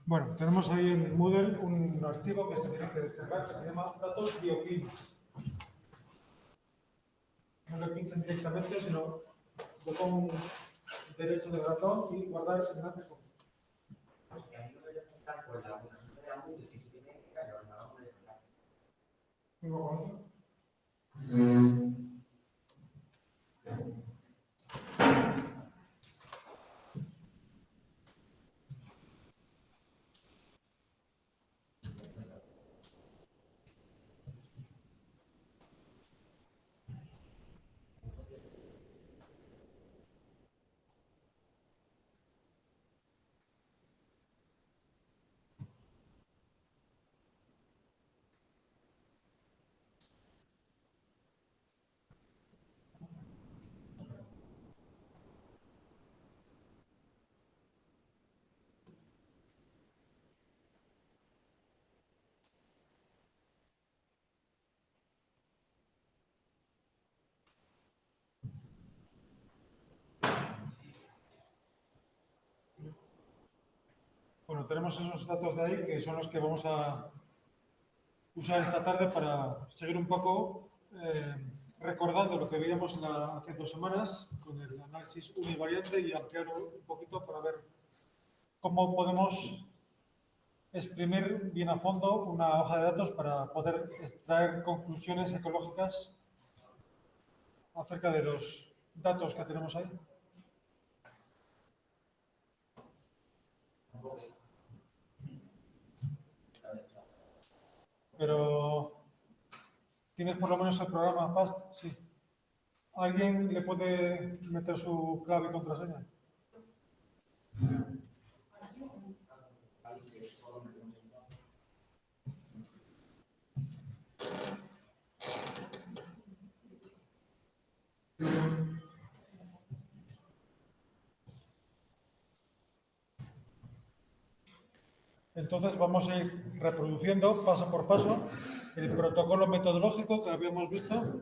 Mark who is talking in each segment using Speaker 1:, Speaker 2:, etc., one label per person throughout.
Speaker 1: Bueno, tenemos ahí en Moodle un archivo que se tiene que descargar que se llama datos bioclimas. No le pinchan directamente, sino le pongo un derecho de ratón y guardar enlaces con. Bueno, tenemos esos datos de ahí que son los que vamos a usar esta tarde para seguir un poco recordando lo que veíamos hace 2 semanas con el análisis univariante y ampliar un poquito para ver cómo podemos exprimir bien a fondo una hoja de datos para poder extraer conclusiones ecológicas acerca de los datos que tenemos ahí. Pero, ¿tienes por lo menos el programa FAST? Sí. ¿Alguien le puede meter su clave y contraseña? Entonces vamos a ir reproduciendo paso por paso el protocolo metodológico que habíamos visto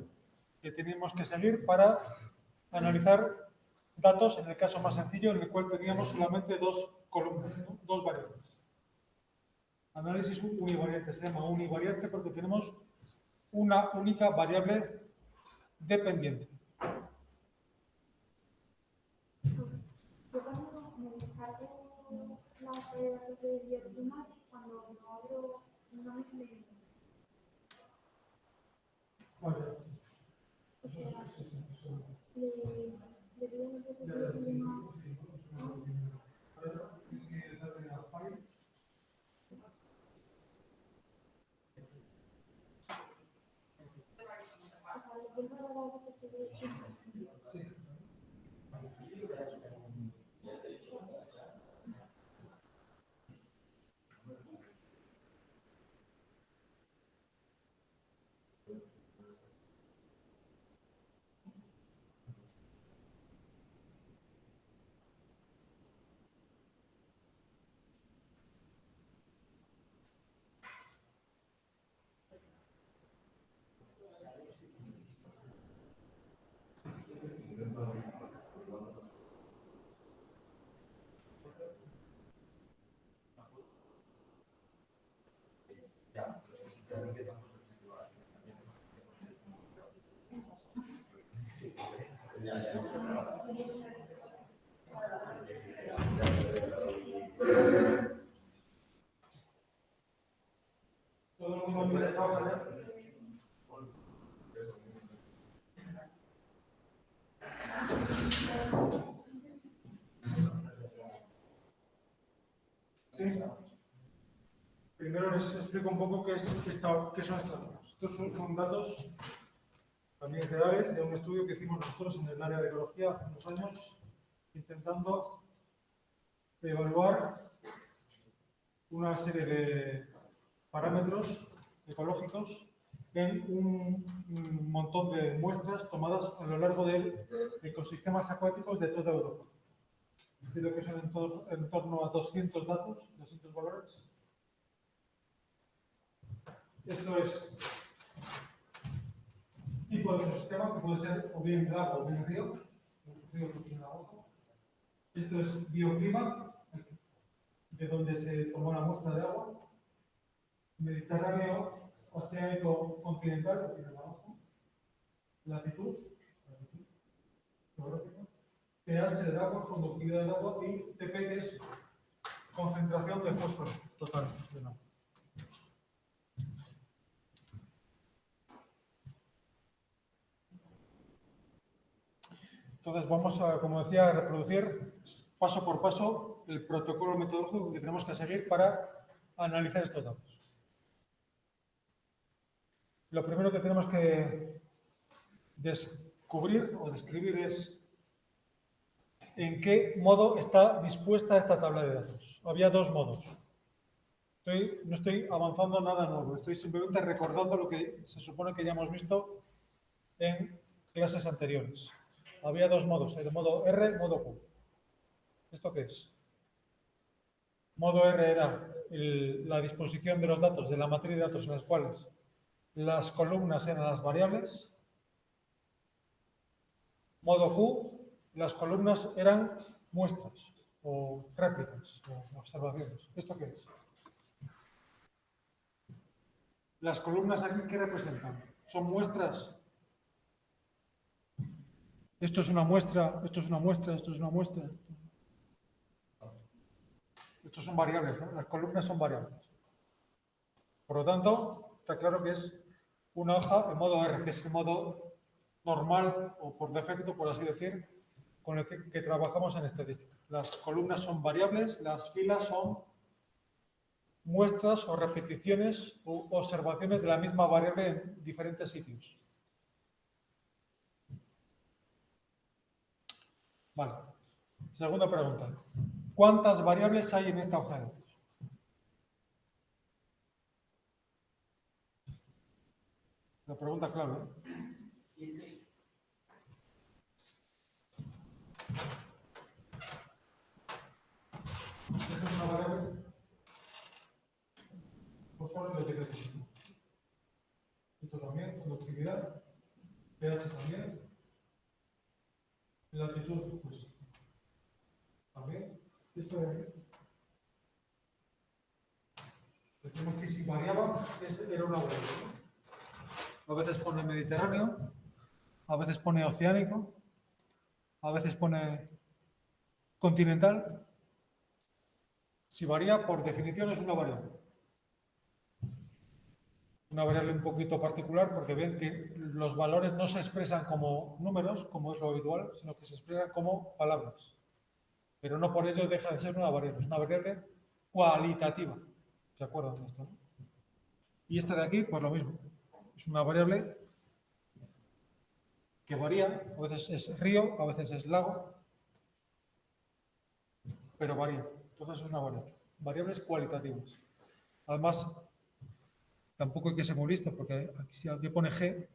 Speaker 1: que teníamos que seguir para analizar datos, en el caso más sencillo, en el cual teníamos solamente 2 columnas, ¿no? 2 variables. Análisis univariante, se llama univariante porque tenemos una única variable dependiente.
Speaker 2: Yo cuando me descargo la base de datos de bioclimas, cuando no abro, no me sale. Le pido un poco de bioclima.
Speaker 1: ¿Todo el mundo mira esa hoja, ¿no? Sí. Primero les explico un poco qué son estos datos. Estos son datos también reales de un estudio que hicimos nosotros en el área de ecología hace unos años, intentando evaluar una serie de parámetros ecológicos en un montón de muestras tomadas a lo largo de ecosistemas acuáticos de toda Europa. Creo que son en torno a 200 datos, 200 valores. Esto es tipo de ecosistema que puede ser o bien lago o bien río. El río no tiene agua. Esto es bioclima. de donde se tomó la muestra de agua. Mediterráneo, oceánico continental, aquí abajo. Latitud, geográfica. pH del agua, conductividad del agua y TP, que es concentración de fósforo total del agua. Entonces vamos a, como decía, a reproducir paso por paso el protocolo metodológico que tenemos que seguir para analizar estos datos. Lo primero que tenemos que descubrir o describir es en qué modo está dispuesta esta tabla de datos. Había dos modos. No estoy avanzando nada nuevo, estoy simplemente recordando lo que se supone que ya hemos visto en clases anteriores. Había dos modos, el modo R y modo Q. ¿Esto qué es? Modo R era la disposición de los datos, de la matriz de datos en las cuales las columnas eran las variables. Modo Q, las columnas eran muestras o réplicas o observaciones. ¿Esto qué es? Las columnas aquí, ¿qué representan? ¿Son muestras? Esto es una muestra, esto es una muestra, esto es una muestra. Estos son variables, ¿no? Las columnas son variables. Por lo tanto, está claro que es una hoja en modo R, que es el modo normal o por defecto, por así decir, con el que trabajamos en estadística. Las columnas son variables, las filas son muestras o repeticiones o observaciones de la misma variable en diferentes sitios. Vale. Segunda pregunta. ¿Cuántas variables hay en esta hoja de datos? La pregunta clave, ¿eh? ¿Esto es una variable? Pues solo lo que necesito. Esto también, conductividad, pH también, latitud, pues también. Esto de aquí. Decimos que si variaba, era una variable. A veces pone Mediterráneo, a veces pone oceánico, a veces pone continental. Si varía, por definición, es una variable. Una variable un poquito particular porque ven que los valores no se expresan como números, como es lo habitual, sino que se expresan como palabras. Pero no por ello deja de ser una variable, es una variable cualitativa. ¿Se acuerdan de esto? ¿No? Y esta de aquí, pues lo mismo. Es una variable que varía, a veces es río, a veces es lago, pero varía. Entonces es una variable. Variables cualitativas. Además, tampoco hay que ser muy listo, porque aquí si aquí pone G,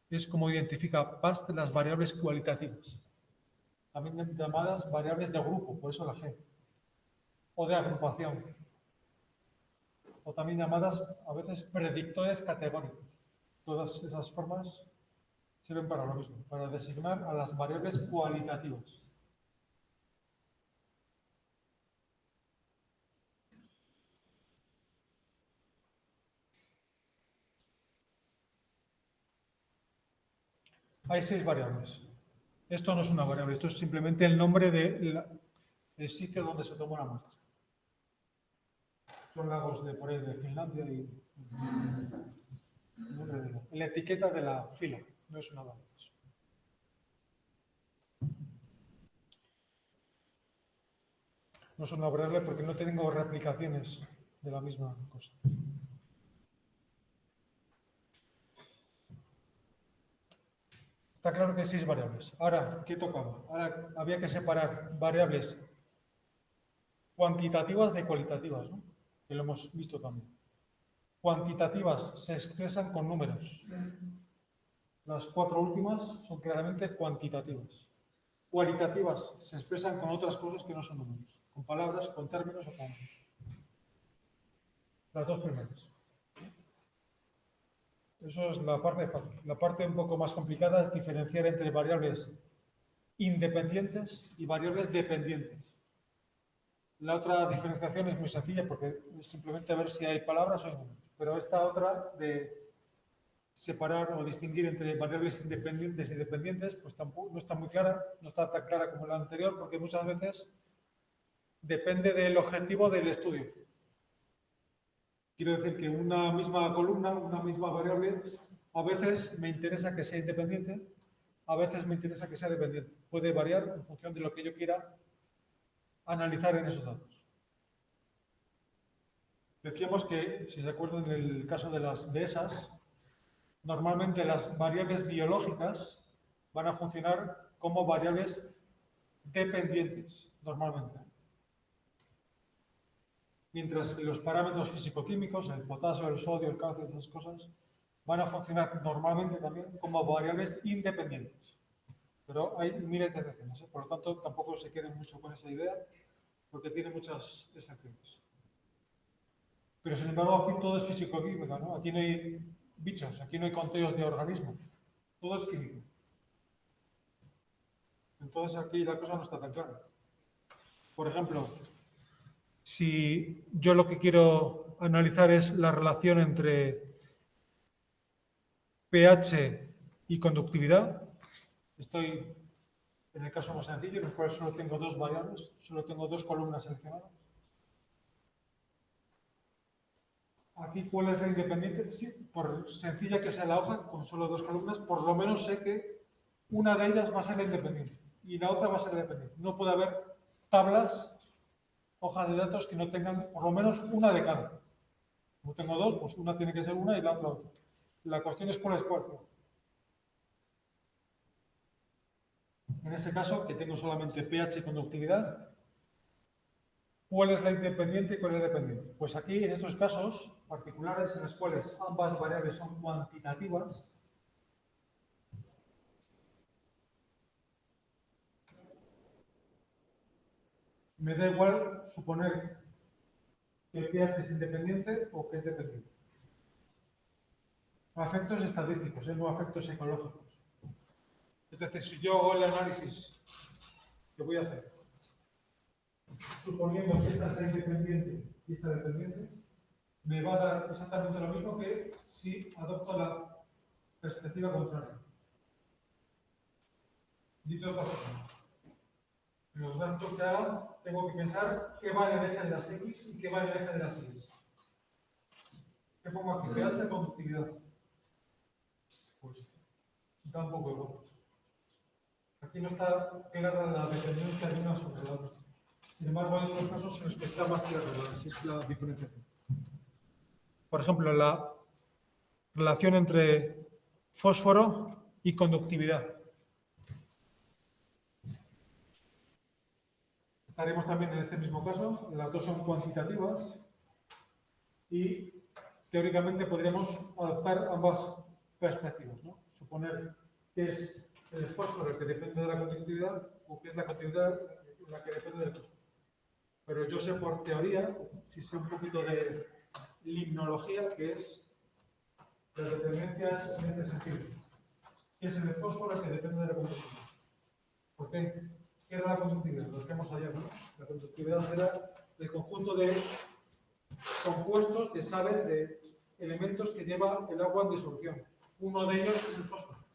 Speaker 1: es como identifica PAST las variables cualitativas. También llamadas variables de grupo, por eso la G. O de agrupación. O también llamadas a veces predictores categóricos. Todas esas formas sirven para lo mismo, para designar a las variables cualitativas. Hay 6 variables. Esto no es una variable, esto es simplemente el nombre del sitio donde se tomó la muestra. Son lagos de por ahí de Finlandia y la etiqueta de la fila, no es una variable. No es una variable porque no tengo replicaciones de la misma cosa. Está claro que hay 6 variables. Ahora, ¿qué tocaba? Ahora había que separar variables cuantitativas de cualitativas, ¿no? Que lo hemos visto también. Cuantitativas se expresan con números. Las 4 últimas son claramente cuantitativas. Cualitativas se expresan con otras cosas que no son números, con palabras, con términos o con las 2 primeras. Eso es la parte fácil. La parte un poco más complicada es diferenciar entre variables independientes y variables dependientes. La otra diferenciación es muy sencilla porque es simplemente ver si hay palabras o hay números. Pero esta otra de separar o distinguir entre variables independientes y dependientes, pues tampoco, no está muy clara, no está tan clara como la anterior, porque muchas veces depende del objetivo del estudio. Quiero decir que una misma columna, una misma variable, a veces me interesa que sea independiente, a veces me interesa que sea dependiente. Puede variar en función de lo que yo quiera analizar en esos datos. Decíamos que, si se acuerdan, en el caso de las dehesas, normalmente las variables biológicas van a funcionar como variables dependientes, normalmente. Mientras que los parámetros físico-químicos, el potasio, el sodio, el calcio, esas cosas, van a funcionar normalmente también como variables independientes. Pero hay miles de excepciones, por lo tanto tampoco se queden mucho con esa idea, porque tiene muchas excepciones. Pero sin embargo aquí todo es físico-química, ¿no? Aquí no hay bichos, aquí no hay conteos de organismos, todo es químico. Entonces aquí la cosa no está tan clara. Por ejemplo, si yo lo que quiero analizar es la relación entre pH y conductividad, estoy en el caso más sencillo, en el cual solo tengo dos variables, solo tengo dos columnas seleccionadas. Aquí, ¿cuál es la independiente? Sí, por sencilla que sea la hoja, con solo dos columnas, por lo menos sé que una de ellas va a ser la independiente y la otra va a ser la dependiente. No puede haber tablas, hojas de datos que no tengan por lo menos una de cada. Como tengo dos, pues una tiene que ser una y la otra. La cuestión es cuál es cuál. En ese caso, que tengo solamente pH y conductividad, ¿cuál es la independiente y cuál es la dependiente? Pues aquí, en estos casos particulares en los cuales ambas variables son cuantitativas, me da igual suponer que el pH es independiente o que es dependiente. A efectos estadísticos, no a efectos ecológicos. Es decir, si yo hago el análisis que voy a hacer, suponiendo que esta sea independiente y esta dependiente, me va a dar exactamente lo mismo que si adopto la perspectiva contraria. Dicho de otra forma, en los gráficos que haga, tengo que pensar qué va en el eje de las X y qué va en el eje de las Y. ¿Qué pongo aquí? pH, conductividad. Pues da un poco igual. Aquí no está clara la dependencia de una sobre la otra. Sin embargo, hay otros casos en los que está más clara, así es la diferenciación. Por ejemplo, la relación entre fósforo y conductividad. Estaremos también en este mismo caso, las dos son cuantitativas y teóricamente podríamos adoptar ambas perspectivas, ¿no? Suponer que es el fósforo el que depende de la conductividad o que es la conductividad la que depende del fósforo. Pero yo sé por teoría, si sé un poquito de limnología, que es las dependencias en este sentido. Es el fósforo el que depende de la conductividad. ¿Por qué? ¿Qué era la conductividad? Lo vemos ayer, ¿no? La conductividad era el conjunto de compuestos, de sales, de elementos que lleva el agua en disolución. Uno de ellos es el fósforo.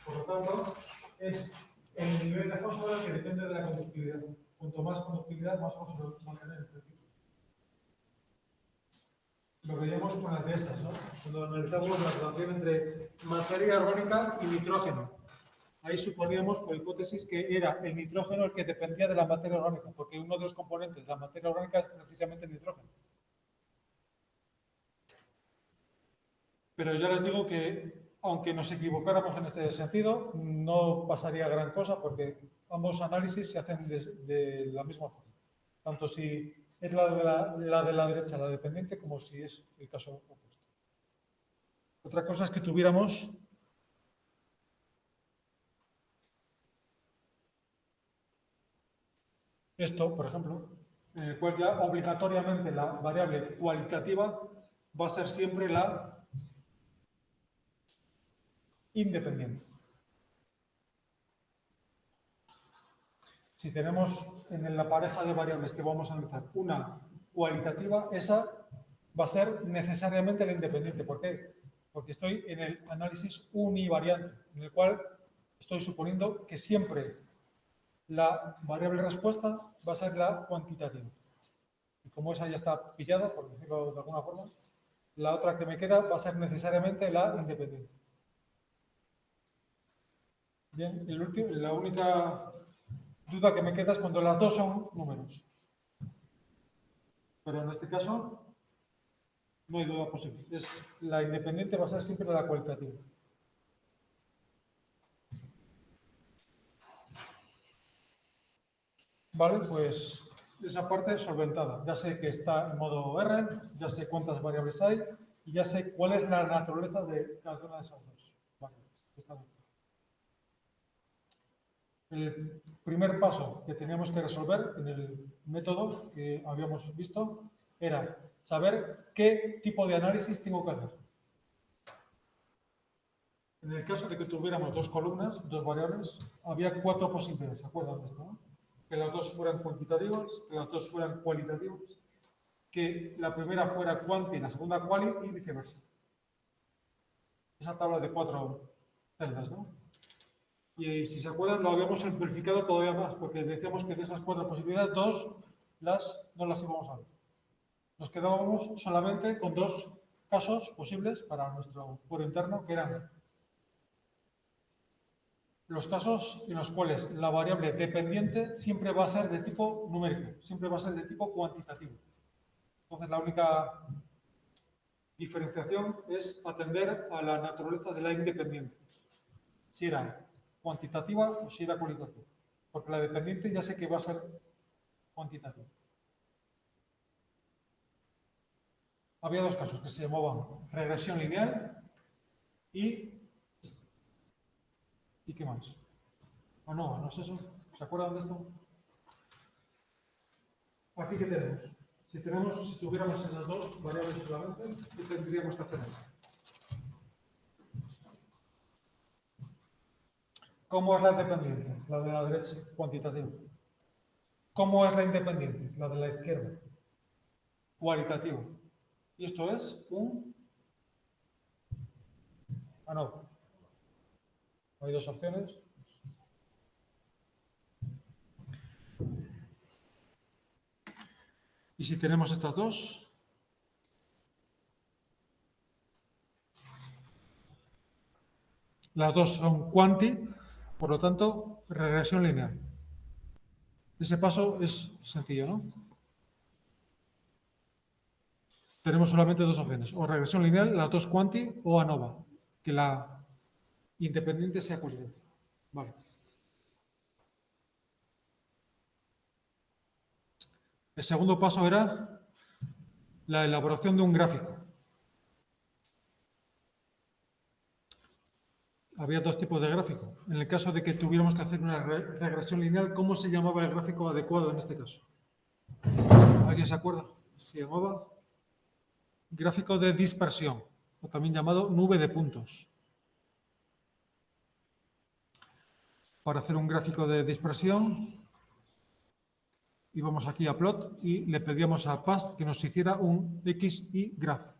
Speaker 1: Por lo tanto, es el nivel de fósforo el que depende de la conductividad. Cuanto más conductividad, más fósforo va a tener el principio. Lo veíamos con las dehesas, ¿no? Cuando analizamos la relación entre materia orgánica y nitrógeno. Ahí suponíamos, por hipótesis, que era el nitrógeno el que dependía de la materia orgánica, porque uno de los componentes de la materia orgánica es precisamente el nitrógeno. Pero ya les digo que, aunque nos equivocáramos en este sentido, no pasaría gran cosa, porque ambos análisis se hacen de la misma forma. Tanto si es la de la derecha la dependiente, como si es el caso opuesto. Otra cosa es que tuviéramos esto, por ejemplo, en el cual ya obligatoriamente la variable cualitativa va a ser siempre la independiente. si tenemos en la pareja de variables que vamos a analizar una cualitativa, esa va a ser necesariamente la independiente. ¿Por qué? Porque estoy en el análisis univariante, en el cual estoy suponiendo que siempre la variable respuesta va a ser la cuantitativa. Y como esa ya está pillada, por decirlo de alguna forma, la otra que me queda va a ser necesariamente la independiente. Bien, la única duda que me queda es cuando las dos son números. Pero en este caso no hay duda posible. La independiente va a ser siempre la cualitativa. Vale, pues esa parte solventada. Ya sé que está en modo R, ya sé cuántas variables hay y ya sé cuál es la naturaleza de cada una de esas dos. Vale, está bien. El primer paso que teníamos que resolver en el método que habíamos visto era saber qué tipo de análisis tengo que hacer. En el caso de que tuviéramos dos columnas, dos variables, había 4 posibilidades. ¿Se acuerdan de esto? ¿No? Que las dos fueran cuantitativas, que las dos fueran cualitativas, que la primera fuera quanti y la segunda quali y viceversa. Esa tabla de 4 celdas, ¿no? Y si se acuerdan, lo habíamos simplificado todavía más, porque decíamos que de esas 4 posibilidades, 2 no las íbamos a ver. Nos quedábamos solamente con 2 casos posibles para nuestro foro interno, que eran los casos en los cuales la variable dependiente siempre va a ser de tipo numérico, siempre va a ser de tipo cuantitativo. Entonces, la única diferenciación es atender a la naturaleza de la independiente. Si era cuantitativa o si era cualitativa. Porque la dependiente ya sé que va a ser cuantitativa. Había 2 casos que se llamaban regresión lineal y ¿qué más? ANOVA, ¿no es eso? ¿Se acuerdan de esto? Aquí, ¿qué tenemos? Si tuviéramos esas 2 variables solamente, ¿qué tendríamos que hacer? ¿Cómo es la dependiente? La de la derecha, cuantitativa. ¿Cómo es la independiente? La de la izquierda, cualitativa. Y esto es un ANOVA. Hay 2 opciones. Y si tenemos estas 2, las 2 son quanti, por lo tanto, regresión lineal. Ese paso es sencillo, ¿no? Tenemos solamente 2 opciones, o regresión lineal, las 2 quanti, o ANOVA, que la independiente sea cualitativa. Vale. El segundo paso era la elaboración de un gráfico. Había 2 tipos de gráfico. En el caso de que tuviéramos que hacer una regresión lineal, ¿cómo se llamaba el gráfico adecuado en este caso? ¿Alguien se acuerda? Se llamaba gráfico de dispersión, o también llamado nube de puntos. Para hacer un gráfico de dispersión, íbamos aquí a plot y le pedíamos a past que nos hiciera un XY graph.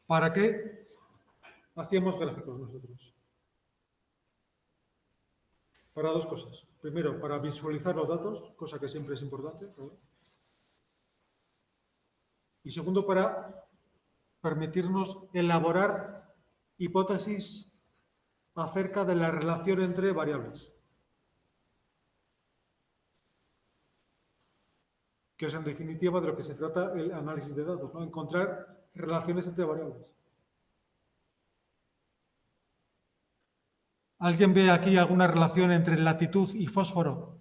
Speaker 1: ¿Para qué hacíamos gráficos nosotros? Para 2 cosas. Primero, para visualizar los datos, cosa que siempre es importante. ¿Verdad? Y segundo, para permitirnos elaborar hipótesis acerca de la relación entre variables. Que es en definitiva de lo que se trata el análisis de datos, ¿no? Encontrar relaciones entre variables. ¿Alguien ve aquí alguna relación entre latitud y fósforo?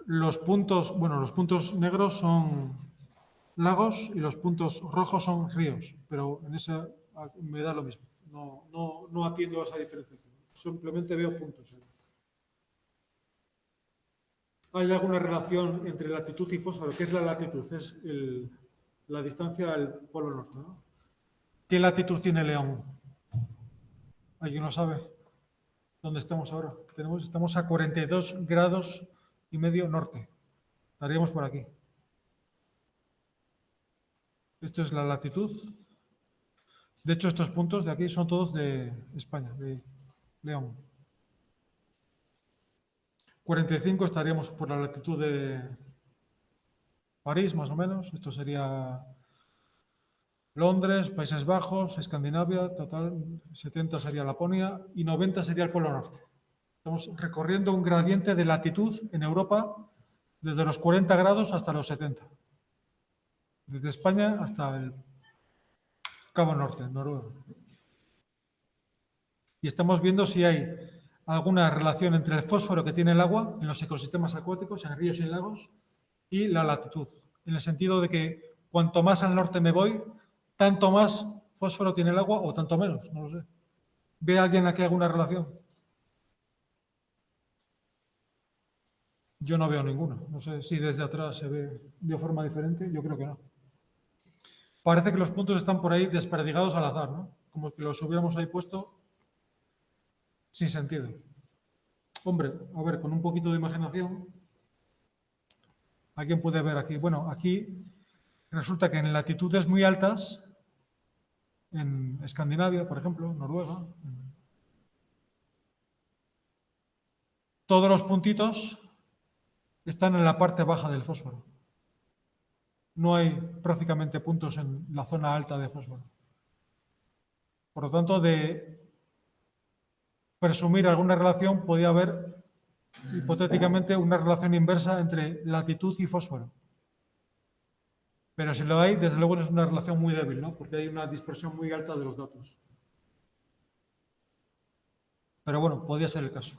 Speaker 1: Los puntos negros son lagos y los puntos rojos son ríos, pero en esa me da lo mismo. No atiendo a esa diferenciación. Simplemente veo puntos. hay alguna relación entre latitud y fósforo. ¿Qué es la latitud? Es la distancia al polo norte, ¿no? ¿Qué latitud tiene León? ¿Alguien lo sabe? ¿Dónde estamos ahora? Estamos a 42 grados y medio norte. Estaríamos por aquí. Esto es la latitud. De hecho, estos puntos de aquí son todos de España, de León. 45 estaríamos por la latitud de París, más o menos. Esto sería Londres, Países Bajos, Escandinavia, total 70 sería Laponia y 90 sería el Polo Norte. Estamos recorriendo un gradiente de latitud en Europa desde los 40 grados hasta los 70. Desde España hasta el Cabo Norte, Noruega. Y estamos viendo si hay alguna relación entre el fósforo que tiene el agua en los ecosistemas acuáticos, en ríos y en lagos, y la latitud, en el sentido de que cuanto más al norte me voy, tanto más fósforo tiene el agua o tanto menos, no lo sé. ¿Ve alguien aquí alguna relación? Yo no veo ninguna. No sé si desde atrás se ve de forma diferente, yo creo que no. Parece que los puntos están por ahí desperdigados al azar, ¿no? Como que los hubiéramos ahí puesto sin sentido. Hombre, a ver, con un poquito de imaginación, ¿alguien puede ver aquí? Bueno, aquí resulta que en latitudes muy altas, en Escandinavia, por ejemplo, Noruega, todos los puntitos están en la parte baja del fósforo. No hay prácticamente puntos en la zona alta de fósforo. Por lo tanto, de presumir alguna relación, podía haber hipotéticamente una relación inversa entre latitud y fósforo. Pero si lo hay, desde luego es una relación muy débil, ¿no? Porque hay una dispersión muy alta de los datos. Pero bueno, podría ser el caso.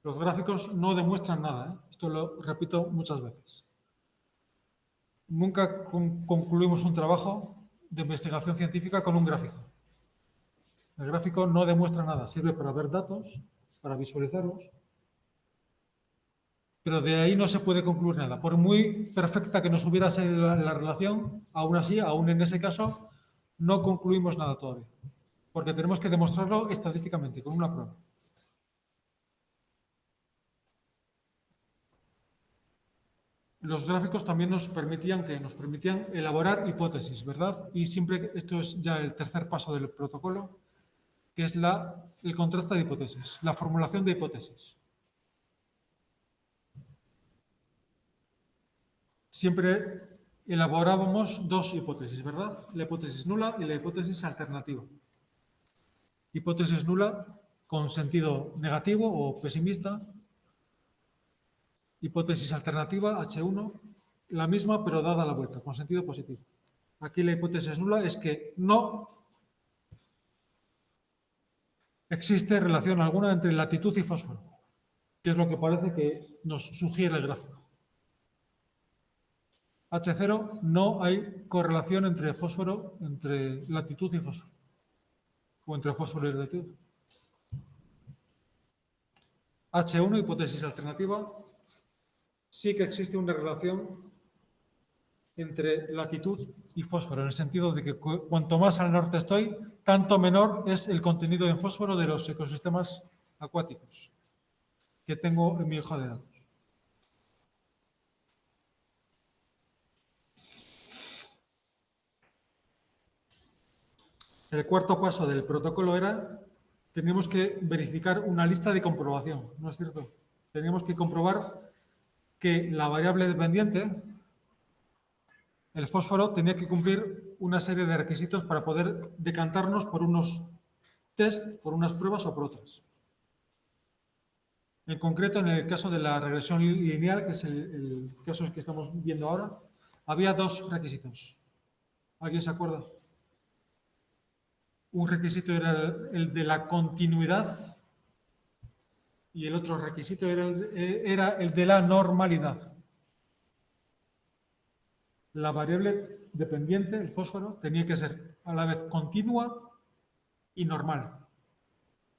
Speaker 1: Los gráficos no demuestran nada, ¿eh? Esto lo repito muchas veces. Nunca concluimos un trabajo de investigación científica con un gráfico. El gráfico no demuestra nada, sirve para ver datos, para visualizarlos, pero de ahí no se puede concluir nada. Por muy perfecta que nos hubiera sido la relación, aún así, aún en ese caso, no concluimos nada todavía, porque tenemos que demostrarlo estadísticamente, con una prueba. Los gráficos también nos permitían elaborar hipótesis, ¿verdad? Y siempre, esto es ya el tercer paso del protocolo, que es el contraste de hipótesis, la formulación de hipótesis. Siempre elaborábamos dos hipótesis, ¿verdad? La hipótesis nula y la hipótesis alternativa. Hipótesis nula con sentido negativo o pesimista. Hipótesis alternativa, H1, la misma pero dada la vuelta, con sentido positivo. Aquí la hipótesis nula es que no existe relación alguna entre latitud y fósforo, que es lo que parece que nos sugiere el gráfico. H0, no hay correlación entre fósforo, entre latitud y fósforo, o entre fósforo y latitud. H1, hipótesis alternativa, sí que existe una relación entre latitud y fósforo, en el sentido de que cuanto más al norte estoy, tanto menor es el contenido en fósforo de los ecosistemas acuáticos que tengo en mi hoja de datos. El cuarto paso del protocolo era, teníamos que verificar una lista de comprobación, ¿no es cierto? Teníamos que comprobar que la variable dependiente, el fósforo, tenía que cumplir una serie de requisitos para poder decantarnos por unos test, por unas pruebas o por otras. En concreto, en el caso de la regresión lineal, que es el caso que estamos viendo ahora, había dos requisitos. ¿Alguien se acuerda? Un requisito era el de la continuidad y el otro requisito era el de la normalidad. La variable dependiente, el fósforo, tenía que ser a la vez continua y normal.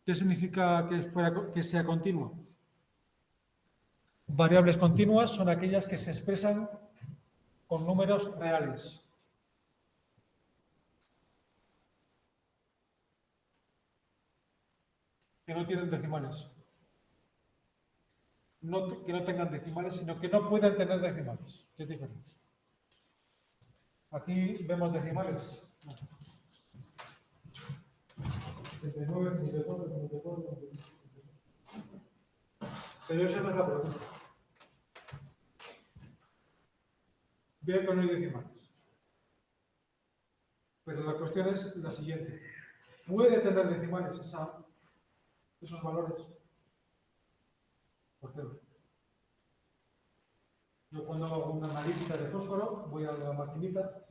Speaker 1: ¿Qué significa que sea continua? Variables continuas son aquellas que se expresan con números reales. Que no tienen decimales. No que no tengan decimales, sino que no pueden tener decimales, que es diferente. Aquí vemos decimales. 39, 34, 34. Pero esa no es la pregunta. Veo que no hay decimales. Pero la cuestión es la siguiente. ¿Puede tener decimales esos valores? Por ejemplo, yo cuando hago una analítica de fósforo, voy a la maquinita,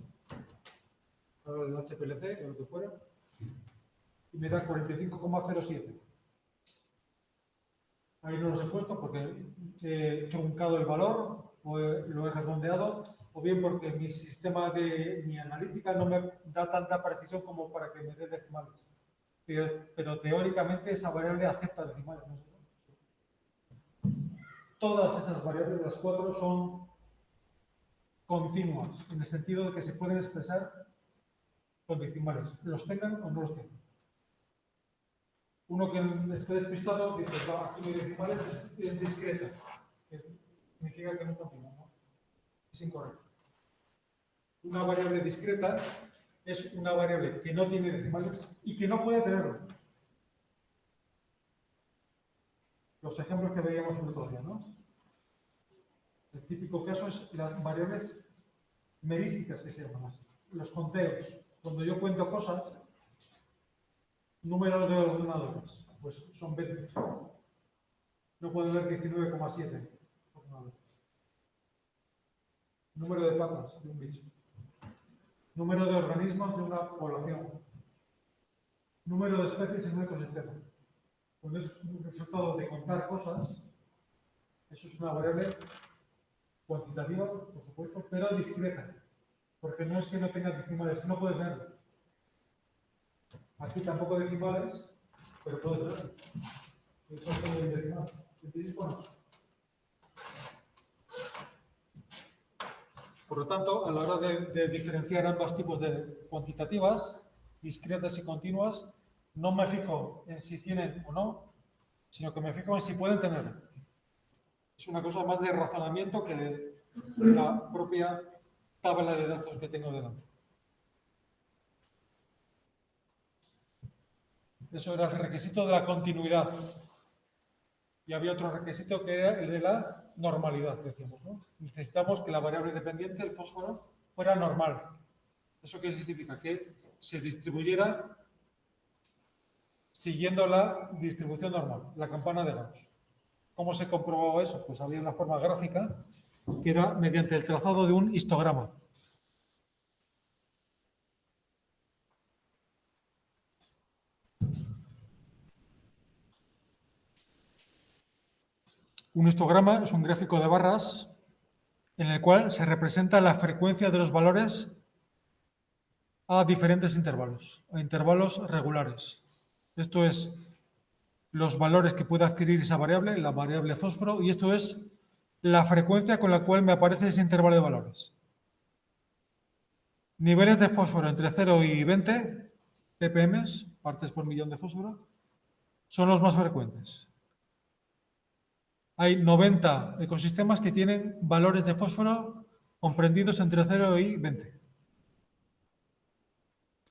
Speaker 1: hago el HPLC o lo que fuera, y me da 45,07. Ahí no los he puesto porque he truncado el valor, o lo he redondeado, o bien porque mi sistema de mi analítica no me da tanta precisión como para que me dé decimales. Pero teóricamente esa variable acepta decimales, ¿no? Todas esas variables, las 4, son continuas, en el sentido de que se pueden expresar con decimales, los tengan o no los tengan. Uno que esté despistado dice, aquí no hay decimales, es discreta. Significa que no es continua, ¿no? Es incorrecto. Una variable discreta es una variable que no tiene decimales y que no puede tenerlo. Los ejemplos que veíamos el otro día, ¿no? El típico caso es las variables merísticas, que se llaman así. Los conteos. Cuando yo cuento cosas, números de ordenadores, pues son 20. No puedo ver 19,7 ordenadores. Número de patas de un bicho. Número de organismos de una población. Número de especies en un ecosistema. Cuando es un resultado de contar cosas, eso es una variable cuantitativa, por supuesto, pero discreta. Porque no es que no tenga decimales, no puedes verlo. Aquí tampoco decimales, pero puedes verlo. De hecho, tengo el decimal. ¿Entendéis? Bueno. Por lo tanto, a la hora de diferenciar ambos tipos de cuantitativas, discretas y continuas, no me fijo en si tienen o no, sino que me fijo en si pueden tener. Es una cosa más de razonamiento que de la propia tabla de datos que tengo delante. Eso era el requisito de la continuidad. Y había otro requisito que era el de la normalidad, decíamos, ¿no? Necesitamos que la variable dependiente, el fósforo, fuera normal. ¿Eso qué significa? Que se distribuyera siguiendo la distribución normal, la campana de Gauss. ¿Cómo se comprobaba eso? Pues había una forma gráfica que era mediante el trazado de un histograma. Un histograma es un gráfico de barras en el cual se representa la frecuencia de los valores a diferentes intervalos, a intervalos regulares. Esto es los valores que puede adquirir esa variable, la variable fósforo, y esto es la frecuencia con la cual me aparece ese intervalo de valores. Niveles de fósforo entre 0 y 20 ppm, partes por millón de fósforo, son los más frecuentes. Hay 90 ecosistemas que tienen valores de fósforo comprendidos entre 0 y 20.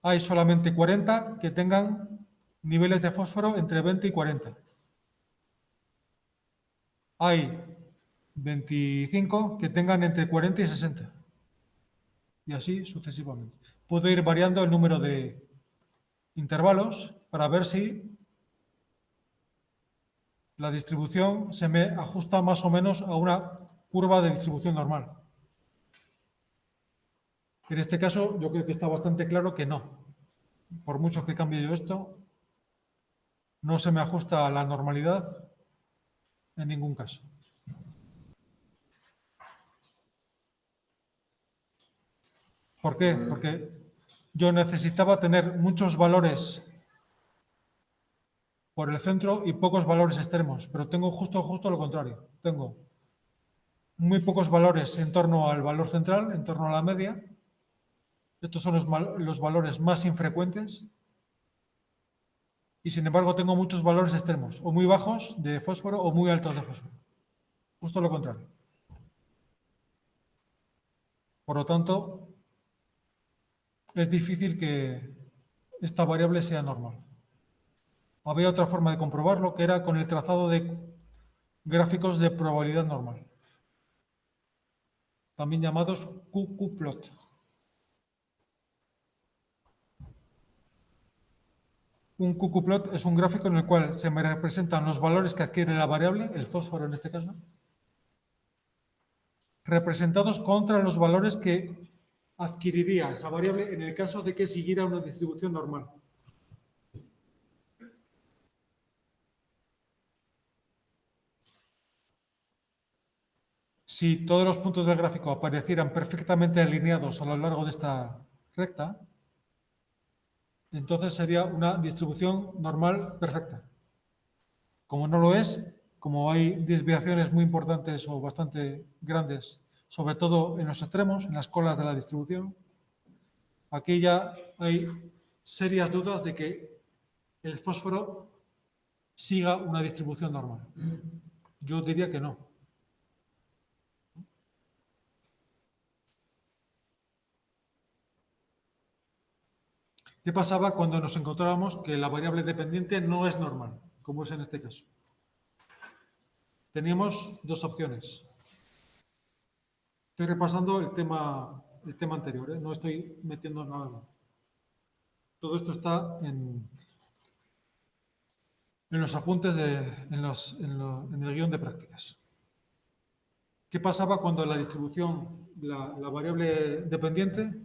Speaker 1: Hay solamente 40 que tengan niveles de fósforo entre 20 y 40. Hay 25 que tengan entre 40 y 60. Y así sucesivamente. Puedo ir variando el número de intervalos para ver si la distribución se me ajusta más o menos a una curva de distribución normal. En este caso, yo creo que está bastante claro que no. Por mucho que cambie yo esto, no se me ajusta a la normalidad en ningún caso. ¿Por qué? Porque yo necesitaba tener muchos valores por el centro y pocos valores extremos, pero tengo justo lo contrario. Tengo muy pocos valores en torno al valor central, en torno a la media. Estos son los valores más infrecuentes. Y sin embargo tengo muchos valores extremos, o muy bajos de fósforo o muy altos de fósforo. Justo lo contrario. Por lo tanto, es difícil que esta variable sea normal. Había otra forma de comprobarlo, que era con el trazado de gráficos de probabilidad normal, también llamados QQ-plot. Un QQ-plot es un gráfico en el cual se me representan los valores que adquiere la variable, el fósforo en este caso, representados contra los valores que adquiriría esa variable en el caso de que siguiera una distribución normal. Si todos los puntos del gráfico aparecieran perfectamente alineados a lo largo de esta recta, entonces sería una distribución normal perfecta. Como no lo es, como hay desviaciones muy importantes o bastante grandes, sobre todo en los extremos, en las colas de la distribución, aquí ya hay serias dudas de que el fósforo siga una distribución normal. Yo diría que no. ¿Qué pasaba cuando nos encontrábamos que la variable dependiente no es normal, como es en este caso? Teníamos dos opciones. Estoy repasando el tema anterior, no estoy metiendo nada más. Todo esto está en los apuntes, en el guión de prácticas. ¿Qué pasaba cuando la distribución, la variable dependiente,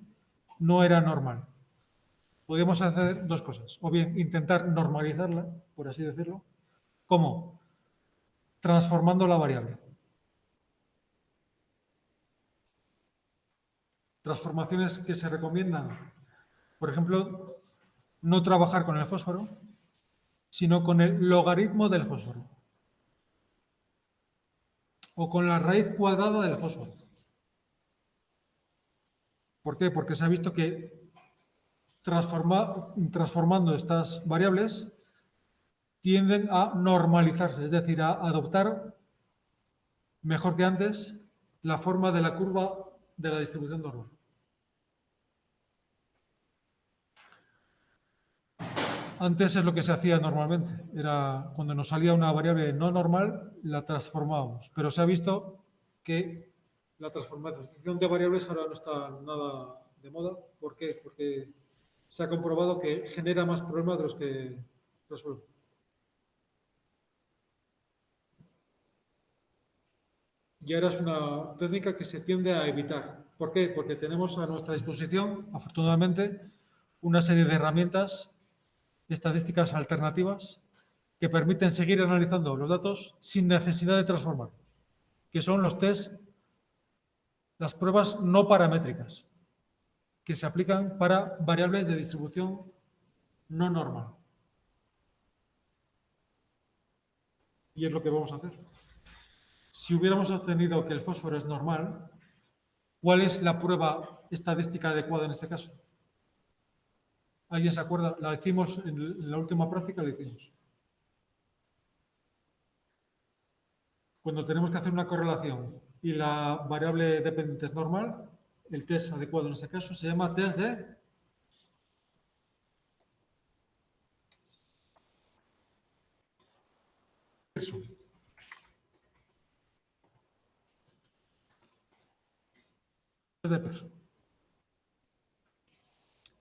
Speaker 1: no era normal? Podíamos hacer dos cosas, o bien intentar normalizarla, por así decirlo. ¿Cómo? Transformando la variable. Transformaciones que se recomiendan, por ejemplo, no trabajar con el fósforo, sino con el logaritmo del fósforo o con la raíz cuadrada del fósforo. ¿Por qué? Porque se ha visto que transformando estas variables tienden a normalizarse, es decir, a adoptar mejor que antes la forma de la curva de la distribución normal. Antes es lo que se hacía normalmente, era cuando nos salía una variable no normal, la transformábamos, pero se ha visto que la transformación de variables ahora no está nada de moda. ¿Por qué? Porque se ha comprobado que genera más problemas de los que resuelve. Y ahora es una técnica que se tiende a evitar. ¿Por qué? Porque tenemos a nuestra disposición, afortunadamente, una serie de herramientas estadísticas alternativas que permiten seguir analizando los datos sin necesidad de transformar, que son los test, las pruebas no paramétricas, que se aplican para variables de distribución no normal. Y es lo que vamos a hacer. Si hubiéramos obtenido que el fósforo es normal, ¿cuál es la prueba estadística adecuada en este caso? ¿Alguien se acuerda? La hicimos en la última práctica, la hicimos. Cuando tenemos que hacer una correlación y la variable dependiente es normal, el test adecuado en ese caso se llama test de Pearson. Test de Pearson.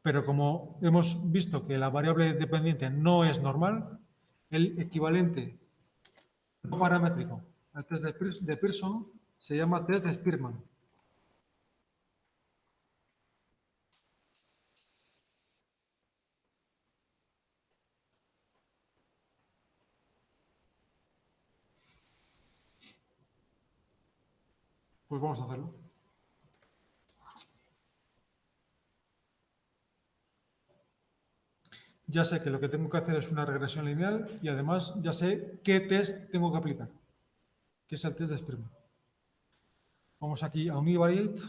Speaker 1: Pero como hemos visto que la variable dependiente no es normal, el equivalente no paramétrico al test de Pearson se llama test de Spearman. Pues vamos a hacerlo. Ya sé que lo que tengo que hacer es una regresión lineal y además ya sé qué test tengo que aplicar, que es el test de Spearman. Vamos aquí a Univariate,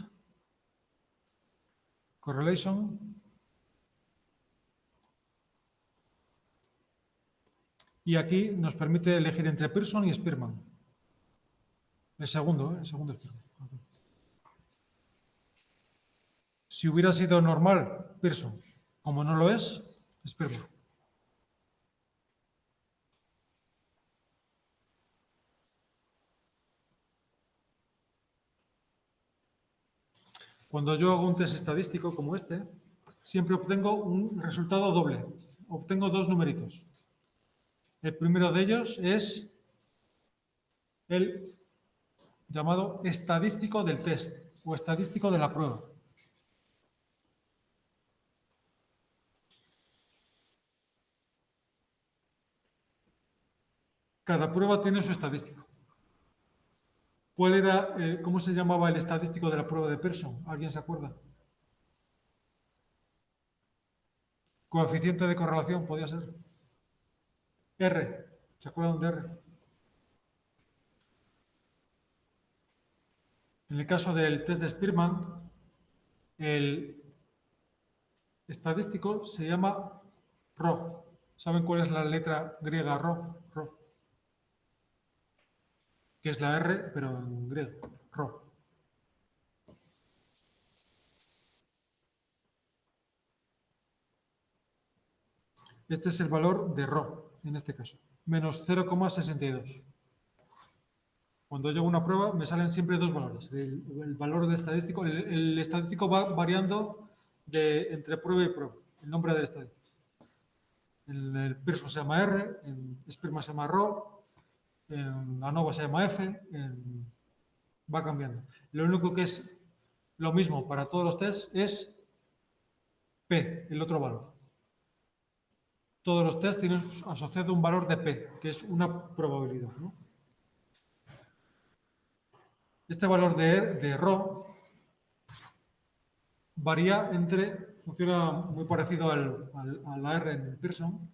Speaker 1: Correlation. Y aquí nos permite elegir entre Pearson y Spearman. El segundo Spearman. Aquí. Si hubiera sido normal, Pearson. Como no lo es, Spearman. Cuando yo hago un test estadístico como este, siempre obtengo un resultado doble. Obtengo dos numeritos. El primero de ellos es el llamado estadístico del test o estadístico de la prueba. Cada prueba tiene su estadístico. ¿Cuál era, cómo se llamaba el estadístico de la prueba de Pearson? ¿Alguien se acuerda? Coeficiente de correlación, podía ser. R. ¿Se acuerdan de R? En el caso del test de Spearman, el estadístico se llama Rho. ¿Saben cuál es la letra griega Rho? Rho. Que es la R, pero en griego. Rho. Este es el valor de Rho, en este caso. Menos 0,62. Cuando yo hago una prueba, me salen siempre dos valores. El valor de estadístico, el estadístico va variando entre prueba y prueba. El nombre del estadístico. En el Pearson se llama R, en Spearman se llama Rho, en ANOVA se llama F, va cambiando. Lo único que es lo mismo para todos los tests es P, el otro valor. Todos los tests tienen asociado un valor de P, que es una probabilidad, ¿no? Este valor de Rho varía funciona muy parecido a la R en Pearson.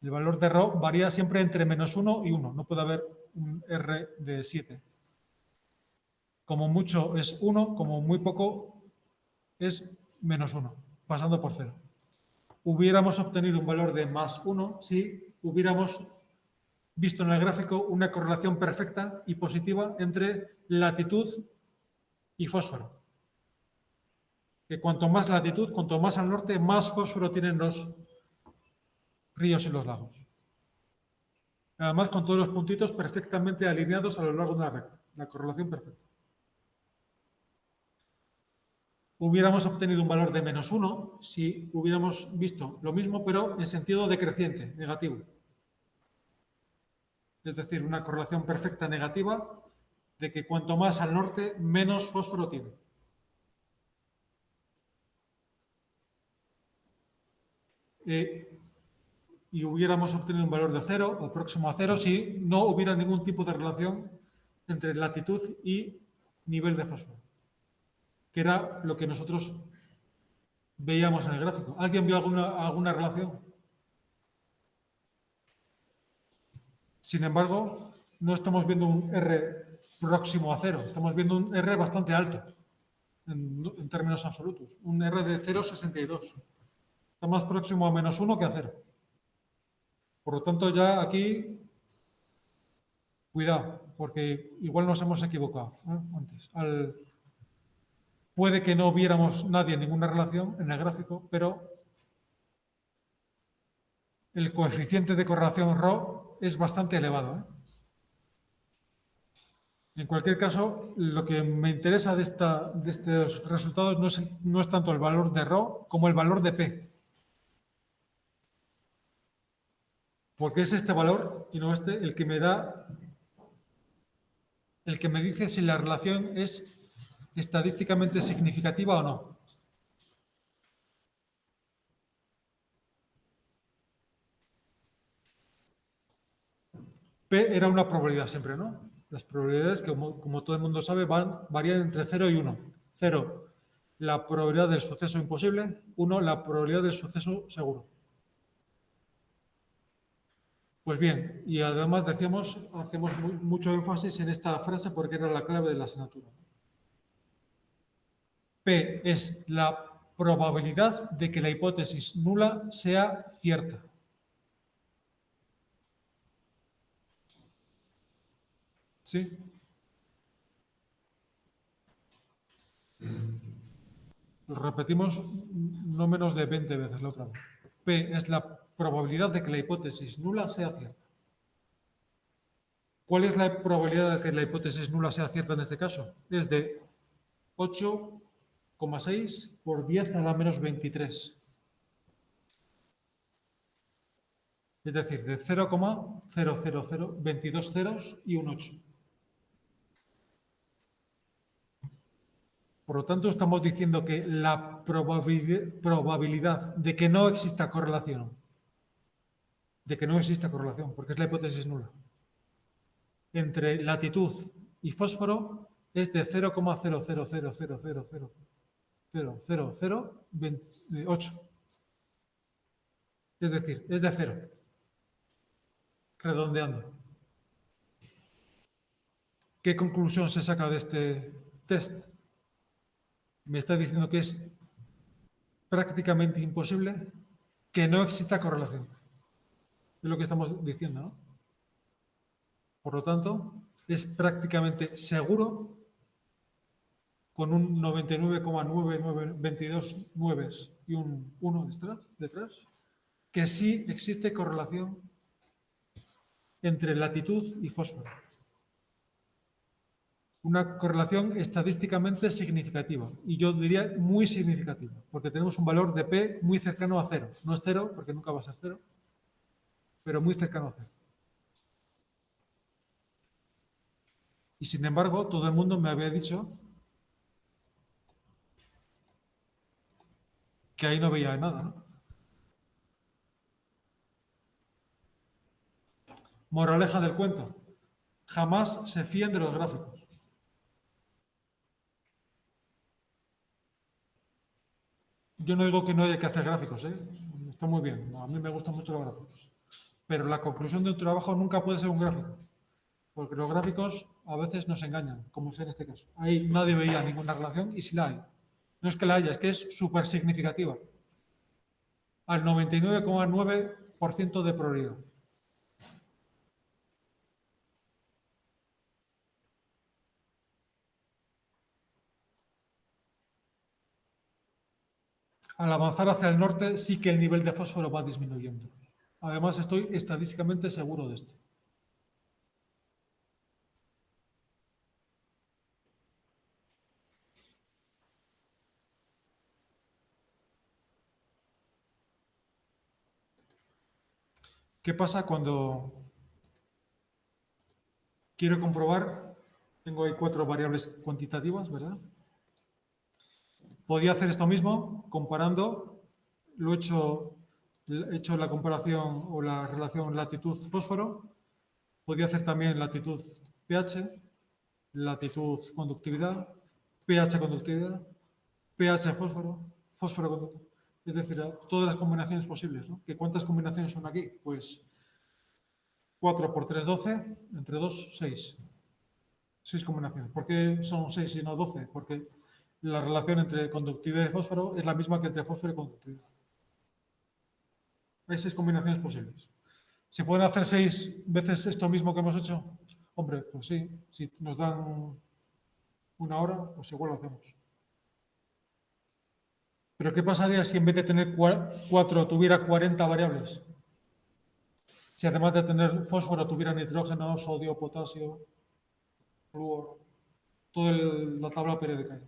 Speaker 1: El valor de Rho varía siempre entre menos 1 y 1. No puede haber un R de 7. Como mucho es 1, como muy poco es menos 1, pasando por 0. Hubiéramos obtenido un valor de más 1 si hubiéramos visto en el gráfico una correlación perfecta y positiva entre latitud y fósforo. Que cuanto más latitud, cuanto más al norte, más fósforo tienen los ríos y los lagos. Además, con todos los puntitos perfectamente alineados a lo largo de una recta. La correlación perfecta. Hubiéramos obtenido un valor de menos 1 si hubiéramos visto lo mismo, pero en sentido decreciente, negativo. Es decir, una correlación perfecta negativa de que cuanto más al norte, menos fósforo tiene. Y hubiéramos obtenido un valor de 0 o próximo a 0 si no hubiera ningún tipo de relación entre latitud y nivel de fósforo, que era lo que nosotros veíamos en el gráfico. ¿Alguien vio alguna relación? Sin embargo, no estamos viendo un R próximo a 0, estamos viendo un R bastante alto en términos absolutos, un R de 0,62. Está más próximo a menos 1 que a 0. Por lo tanto, ya aquí, cuidado, porque igual nos hemos equivocado antes. Puede que no viéramos nadie ninguna relación en el gráfico, pero el coeficiente de correlación Rho es bastante elevado. En cualquier caso, lo que me interesa de estos resultados no es tanto el valor de Rho como el valor de P. Porque es este valor y no este el que me dice si la relación es estadísticamente significativa o no. P era una probabilidad siempre, ¿no? Las probabilidades, que como todo el mundo sabe, varían entre 0 y 1. 0, la probabilidad del suceso imposible. 1, la probabilidad del suceso seguro. Pues bien, y además hacemos mucho énfasis en esta frase porque era la clave de la asignatura. P es la probabilidad de que la hipótesis nula sea cierta. ¿Sí? Lo repetimos no menos de 20 veces la otra vez. P es la probabilidad de que la hipótesis nula sea cierta. ¿Cuál es la probabilidad de que la hipótesis nula sea cierta en este caso? Es de 8,6 por 10 a la menos 23. Es decir, de 0,00022 ceros y un 8. Por lo tanto, estamos diciendo que la probabilidad de que no exista correlación, porque es la hipótesis nula, entre latitud y fósforo es de 0,00000000008. Es decir, es de 0, redondeando. ¿Qué conclusión se saca de este test? Me está diciendo que es prácticamente imposible que no exista correlación. Es lo que estamos diciendo, ¿no? Por lo tanto, es prácticamente seguro, con un 99,9922 y un 1 detrás, que sí existe correlación entre latitud y fósforo. Una correlación estadísticamente significativa, y yo diría muy significativa, porque tenemos un valor de P muy cercano a 0. No es 0, porque nunca va a ser 0, pero muy cercano a 0. Y sin embargo, todo el mundo me había dicho que ahí no veía nada, ¿no? Moraleja del cuento: jamás se fíen de los gráficos. Yo no digo que no haya que hacer gráficos, ¿eh? Está muy bien, a mí me gustan mucho los gráficos. Pero la conclusión de un trabajo nunca puede ser un gráfico, porque los gráficos a veces nos engañan, como es en este caso. Ahí nadie veía ninguna relación y sí la hay. No es que la haya, es que es súper significativa. Al 99,9% de probabilidad. Al avanzar hacia el norte, sí que el nivel de fósforo va disminuyendo. Además, estoy estadísticamente seguro de esto. ¿Qué pasa cuando quiero comprobar? Tengo ahí 4 variables cuantitativas, ¿verdad? Podía hacer esto mismo comparando, he hecho la comparación o la relación latitud-fósforo. Podía hacer también latitud-pH, latitud-conductividad, pH-conductividad, pH-fósforo, fósforo-conductividad. Es decir, todas las combinaciones posibles, ¿no? ¿Que cuántas combinaciones son aquí? Pues 4 por 3, 12, entre 2, 6. 6 combinaciones. ¿Por qué son 6 y no 12? Porque la relación entre conductividad y fósforo es la misma que entre fósforo y conductividad. Hay 6 combinaciones posibles. ¿Se pueden hacer 6 veces esto mismo que hemos hecho? Hombre, pues sí. Si nos dan una hora, pues igual lo hacemos. Pero ¿qué pasaría si en vez de tener 4 tuviera 40 variables? Si además de tener fósforo tuviera nitrógeno, sodio, potasio, flúor, toda la tabla periódica.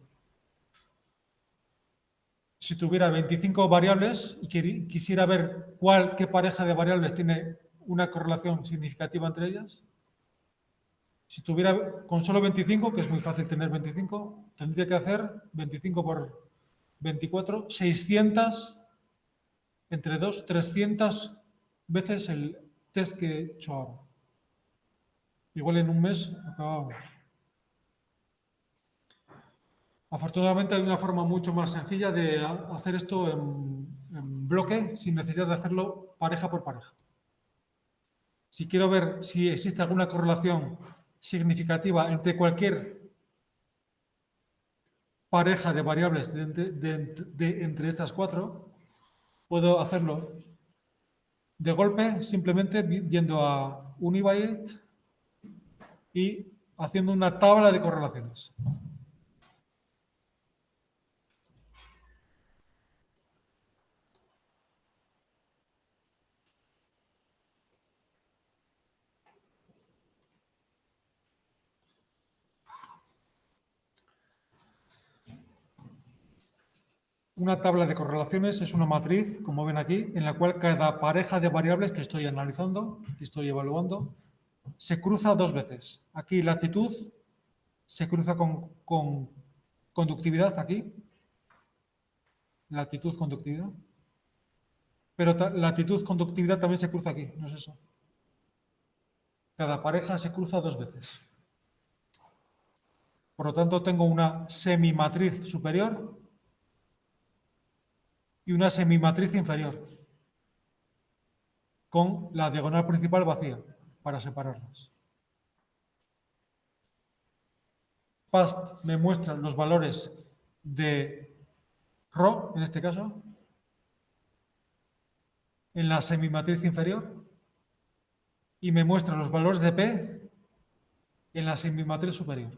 Speaker 1: Si tuviera 25 variables y quisiera ver qué pareja de variables tiene una correlación significativa entre ellas, si tuviera con solo 25, que es muy fácil tener 25, tendría que hacer 25 por 24, 600, entre 2, 300 veces el test que he hecho ahora. Igual en un mes acabamos. Afortunadamente hay una forma mucho más sencilla de hacer esto en bloque sin necesidad de hacerlo pareja por pareja. Si quiero ver si existe alguna correlación significativa entre cualquier pareja de variables de entre estas cuatro, puedo hacerlo de golpe simplemente yendo a Univalet y haciendo una tabla de correlaciones. Una tabla de correlaciones es una matriz, como ven aquí, en la cual cada pareja de variables que estoy analizando, que estoy evaluando, se cruza dos veces. Aquí latitud se cruza con conductividad, aquí. Latitud, conductividad. Pero latitud, conductividad también se cruza aquí, ¿no es eso? Cada pareja se cruza dos veces. Por lo tanto, tengo una semimatriz superior y una semimatriz inferior, con la diagonal principal vacía, para separarlas. PAST me muestra los valores de ρ, en este caso, en la semimatriz inferior, y me muestra los valores de P en la semimatriz superior.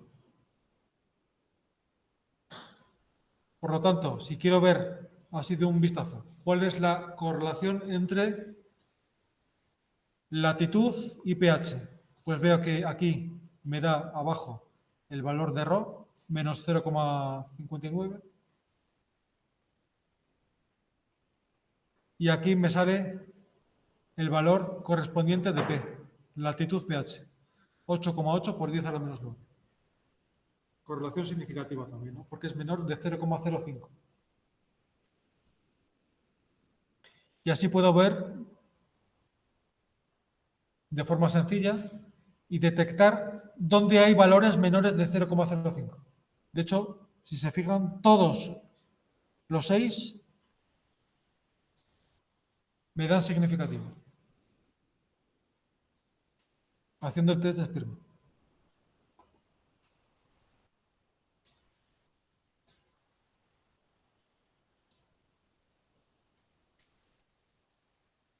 Speaker 1: Por lo tanto, si quiero ver así de un vistazo, ¿cuál es la correlación entre latitud y pH? Pues veo que aquí me da abajo el valor de ρ, menos 0,59. Y aquí me sale el valor correspondiente de P, latitud pH, 8,8 por 10 a la menos 9. Correlación significativa también, ¿no? Porque es menor de 0,05. Y así puedo ver de forma sencilla y detectar dónde hay valores menores de 0,05. De hecho, si se fijan, todos los 6 me dan significativo, haciendo el test de Spearman.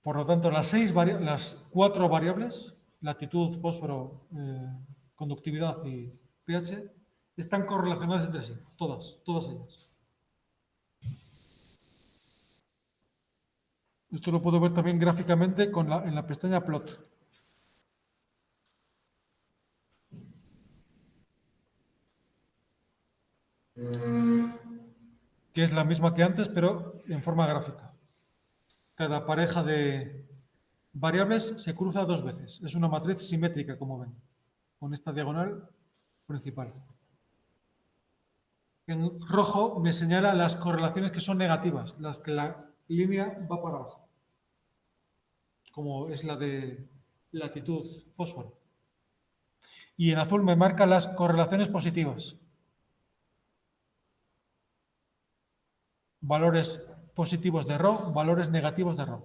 Speaker 1: Por lo tanto, las 4 variables, latitud, fósforo, conductividad y pH, están correlacionadas entre sí, todas ellas. Esto lo puedo ver también gráficamente en la pestaña Plot. Que es la misma que antes, pero en forma gráfica. Cada pareja de variables se cruza dos veces. Es una matriz simétrica, como ven, con esta diagonal principal. En rojo me señala las correlaciones que son negativas, las que la línea va para abajo, como es la de latitud fósforo. Y en azul me marca las correlaciones positivas. Valores positivos de ρ, valores negativos de ρ.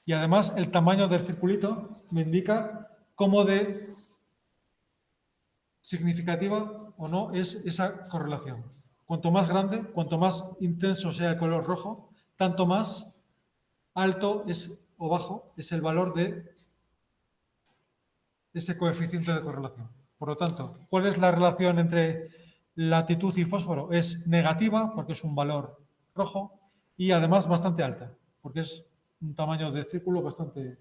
Speaker 1: Y además el tamaño del circulito me indica cómo de significativa o no es esa correlación. Cuanto más grande, cuanto más intenso sea el color rojo, tanto más alto es o bajo es el valor de ese coeficiente de correlación. Por lo tanto, ¿cuál es la relación entre latitud y fósforo? Es negativa porque es un valor rojo y además bastante alta porque es un tamaño de círculo bastante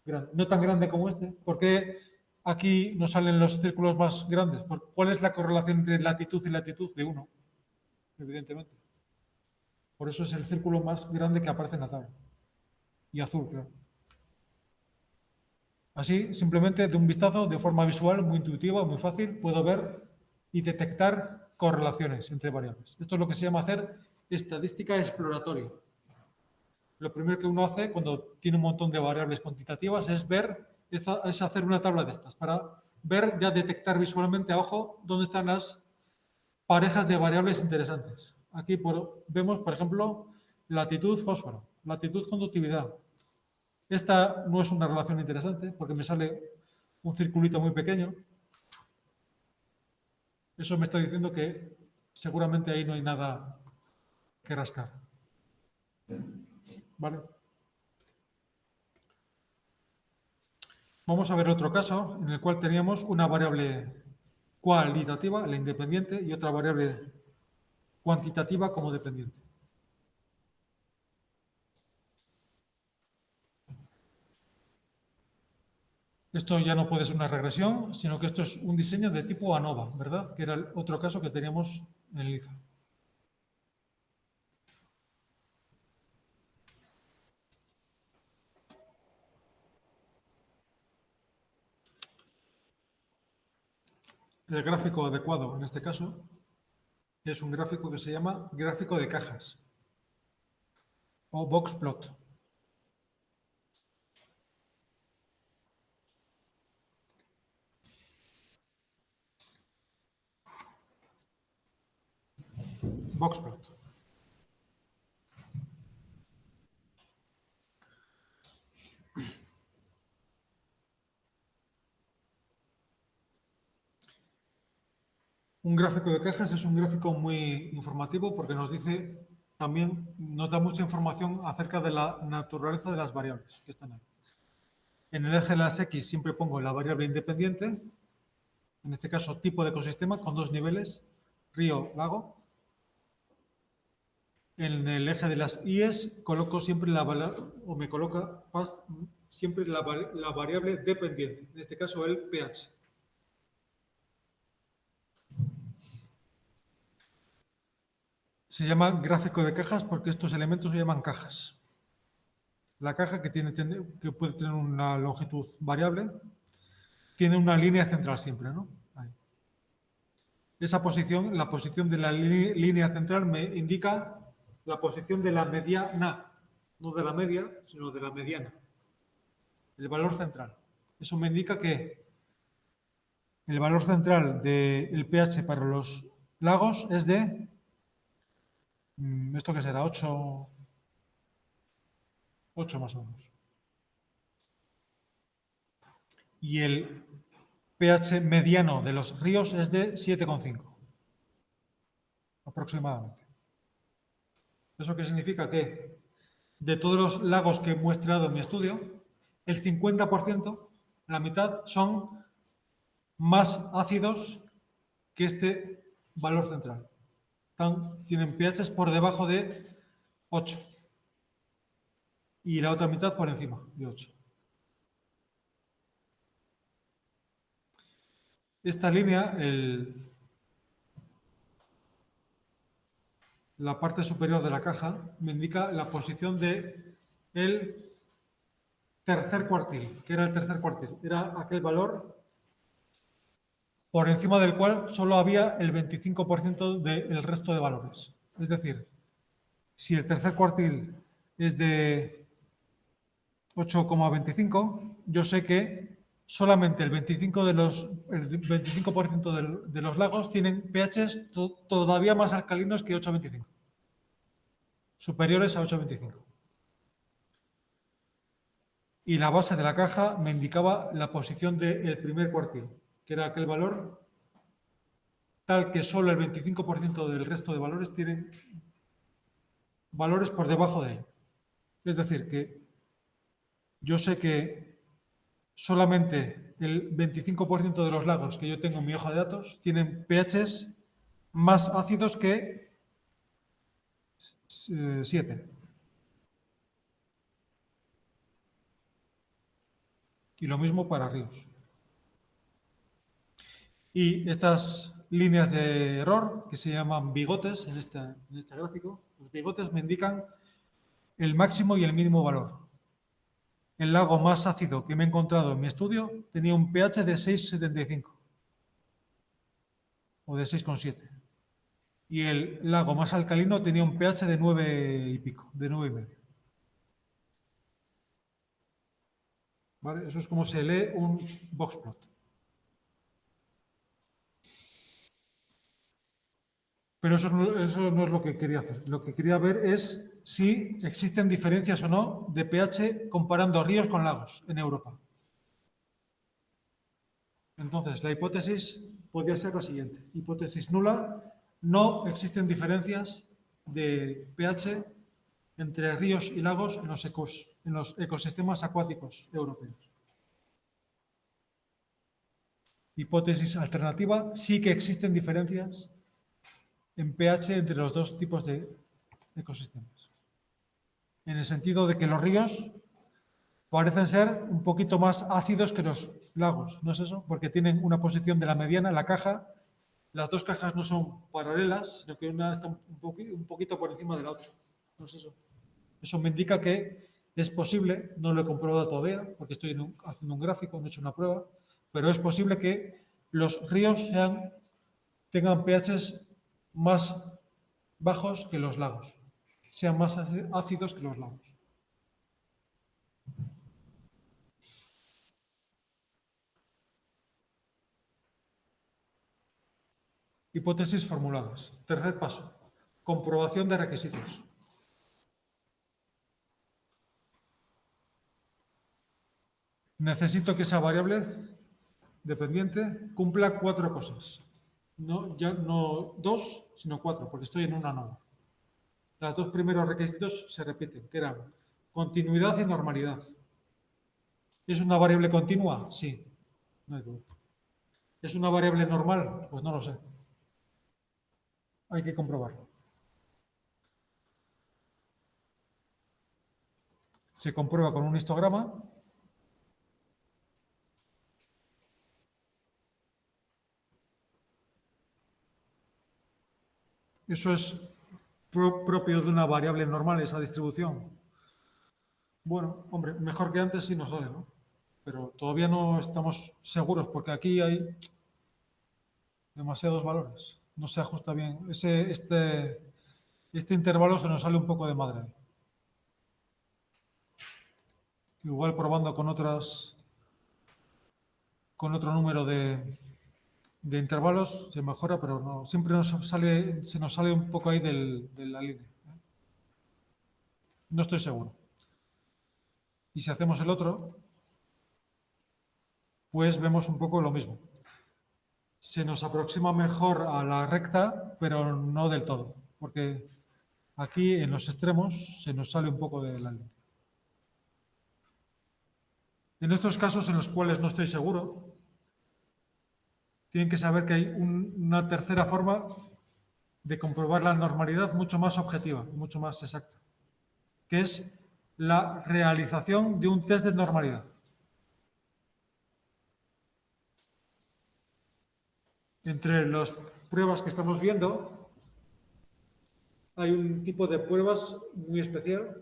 Speaker 1: grande. No tan grande como este. ¿Por qué aquí nos salen los círculos más grandes? ¿Cuál es la correlación entre latitud y latitud? De 1, evidentemente. Por eso es el círculo más grande que aparece en la tabla. Y azul, claro. Así, simplemente de un vistazo, de forma visual, muy intuitiva, muy fácil, puedo ver y detectar correlaciones entre variables. Esto es lo que se llama hacer estadística exploratoria. Lo primero que uno hace cuando tiene un montón de variables cuantitativas es hacer una tabla de estas para ver, ya detectar visualmente a ojo dónde están las parejas de variables interesantes. Aquí vemos, por ejemplo, latitud fósforo, latitud conductividad, Esta no es una relación interesante porque me sale un circulito muy pequeño. Eso me está diciendo que seguramente ahí no hay nada que rascar. ¿Vale? Vamos a ver otro caso en el cual teníamos una variable cualitativa, la independiente, y otra variable cuantitativa como dependiente. Esto ya no puede ser una regresión, sino que esto es un diseño de tipo ANOVA, ¿verdad? Que era el otro caso que teníamos en Liza. El gráfico adecuado en este caso es un gráfico que se llama gráfico de cajas o box plot. Box plot. Un gráfico de cajas es un gráfico muy informativo porque nos dice también, nos da mucha información acerca de la naturaleza de las variables que están ahí. En el eje de las X siempre pongo la variable independiente, en este caso tipo de ecosistema con dos niveles, río, lago. En el eje de las Y's coloco siempre me coloca siempre la variable dependiente, en este caso el pH. Se llama gráfico de cajas porque estos elementos se llaman cajas. La caja que puede tener una longitud variable tiene una línea central siempre, ¿no? Ahí. Esa posición, la posición de la línea central me indica la posición de la mediana, no de la media, sino de la mediana. El valor central. Eso me indica que el valor central del pH para los lagos es de, ¿esto qué será? 8 más o menos. Y el pH mediano de los ríos es de 7,5 aproximadamente. ¿Eso qué significa? Que de todos los lagos que he muestrado en mi estudio, el 50%, la mitad, son más ácidos que este valor central. Tienen pHs por debajo de 8 y la otra mitad por encima de 8. Esta línea, la parte superior de la caja, me indica la posición del tercer cuartil. ¿Qué era el tercer cuartil? Era aquel valor por encima del cual solo había el 25% del resto de valores. Es decir, si el tercer cuartil es de 8,25, yo sé que solamente el 25% de los lagos tienen pHs todavía más alcalinos que 8,25, superiores a 8,25. Y la base de la caja me indicaba la posición del primer cuartil, que era aquel valor tal que solo el 25% del resto de valores tienen valores por debajo de él. Es decir, que yo sé que solamente el 25% de los lagos que yo tengo en mi hoja de datos tienen pHs más ácidos que 7. Y lo mismo para ríos. Y estas líneas de error, que se llaman bigotes en este gráfico, los bigotes me indican el máximo y el mínimo valor. El lago más ácido que me he encontrado en mi estudio tenía un pH de 6,75 o de 6,7. Y el lago más alcalino tenía un pH de 9 y pico, de 9,5. ¿Vale? Eso es como se lee un box plot. Pero eso no es lo que quería hacer. Lo que quería ver es si existen diferencias o no de pH comparando ríos con lagos en Europa. Entonces, la hipótesis podría ser la siguiente. Hipótesis nula, no existen diferencias de pH entre ríos y lagos en los ecosistemas acuáticos europeos. Hipótesis alternativa, sí que existen diferencias en pH entre los dos tipos de ecosistemas. En el sentido de que los ríos parecen ser un poquito más ácidos que los lagos, ¿no es eso? Porque tienen una posición de la mediana, la caja. Las dos cajas no son paralelas, sino que una está un poquito por encima de la otra. ¿No es eso? Eso me indica que es posible, no lo he comprobado todavía, porque estoy haciendo un gráfico, no he hecho una prueba, pero es posible que los ríos tengan pHs más bajos que los lagos, sean más ácidos que los lagos. Hipótesis formuladas. Tercer paso. Comprobación de requisitos. Necesito que esa variable dependiente cumpla 4 cosas. No 2, sino 4, porque estoy en una nova. Los dos primeros requisitos se repiten, que eran continuidad y normalidad. ¿Es una variable continua? Sí, no hay duda. ¿Es una variable normal? Pues no lo sé. Hay que comprobarlo. Se comprueba con un histograma. Eso es propio de una variable normal, esa distribución. Bueno, hombre, mejor que antes sí nos sale, ¿no? Pero todavía no estamos seguros porque aquí hay demasiados valores. No se ajusta bien. Este intervalo se nos sale un poco de madre. Igual probando con otro número de intervalos se mejora, pero no, siempre se nos sale un poco ahí de la línea. No estoy seguro. Y si hacemos el otro, pues vemos un poco lo mismo. Se nos aproxima mejor a la recta, pero no del todo, porque aquí en los extremos se nos sale un poco de la línea. En estos casos en los cuales no estoy seguro, tienen que saber que hay una tercera forma de comprobar la normalidad mucho más objetiva, mucho más exacta, que es la realización de un test de normalidad. Entre las pruebas que estamos viendo, hay un tipo de pruebas muy especial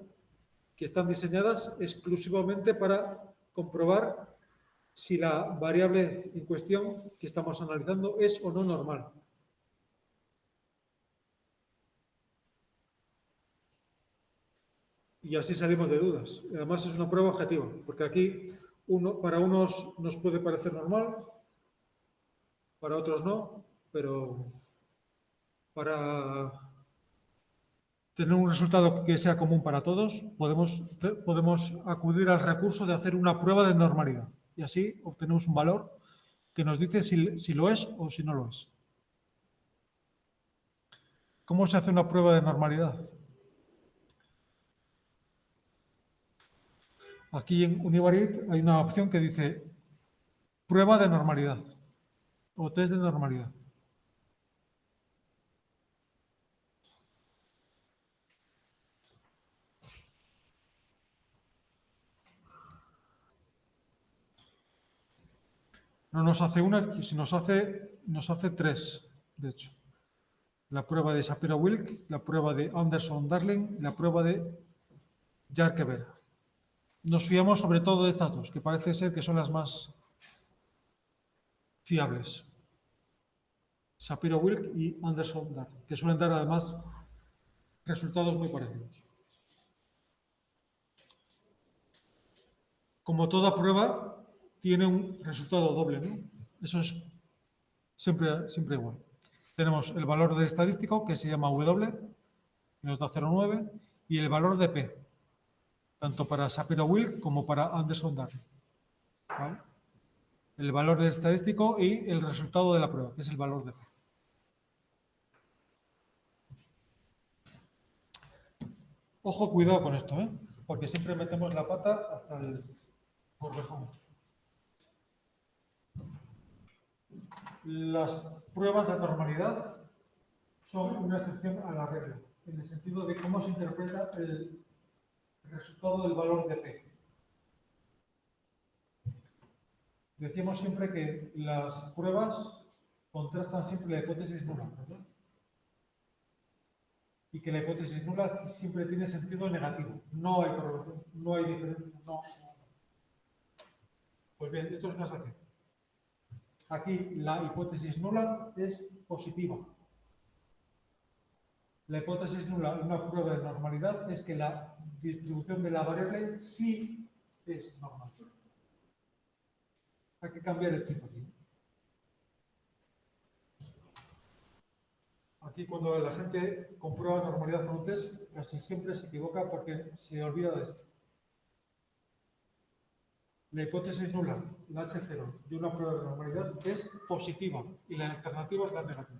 Speaker 1: que están diseñadas exclusivamente para comprobar si la variable en cuestión que estamos analizando es o no normal. Y así salimos de dudas. Además es una prueba objetiva, porque aquí para unos nos puede parecer normal, para otros no, pero para tener un resultado que sea común para todos, podemos acudir al recurso de hacer una prueba de normalidad. Y así obtenemos un valor que nos dice si lo es o si no lo es. ¿Cómo se hace una prueba de normalidad? Aquí en Univarit hay una opción que dice prueba de normalidad o test de normalidad. No nos hace una, si nos hace tres, de hecho. La prueba de Shapiro-Wilk, la prueba de Anderson-Darling y la prueba de Jarque-Vera. Nos fiamos sobre todo de estas dos, que parece ser que son las más fiables. Shapiro-Wilk y Anderson-Darling, que suelen dar además resultados muy parecidos. Como toda prueba, tiene un resultado doble, ¿no? Eso es siempre igual. Tenemos el valor de estadístico, que se llama W, que nos da 0,9, y el valor de P, tanto para Shapiro-Wilk como para Anderson-Darling. ¿Vale? El valor del estadístico y el resultado de la prueba, que es el valor de P. Ojo, cuidado con esto, ¿eh? Porque siempre metemos la pata hasta el corvejón. Las pruebas de normalidad son una excepción a la regla, en el sentido de cómo se interpreta el resultado del valor de P. Decíamos siempre que las pruebas contrastan siempre la hipótesis nula, ¿verdad? Y que la hipótesis nula siempre tiene sentido negativo. No hay correlación, no hay diferencia, no. Pues bien, esto es una excepción. Aquí la hipótesis nula es positiva. La hipótesis nula en una prueba de normalidad es que la distribución de la variable sí es normal. Hay que cambiar el chip aquí. Aquí cuando la gente comprueba normalidad con un test, casi siempre se equivoca porque se olvida de esto. La hipótesis nula, la H0, de una prueba de normalidad es positiva y la alternativa es la negativa.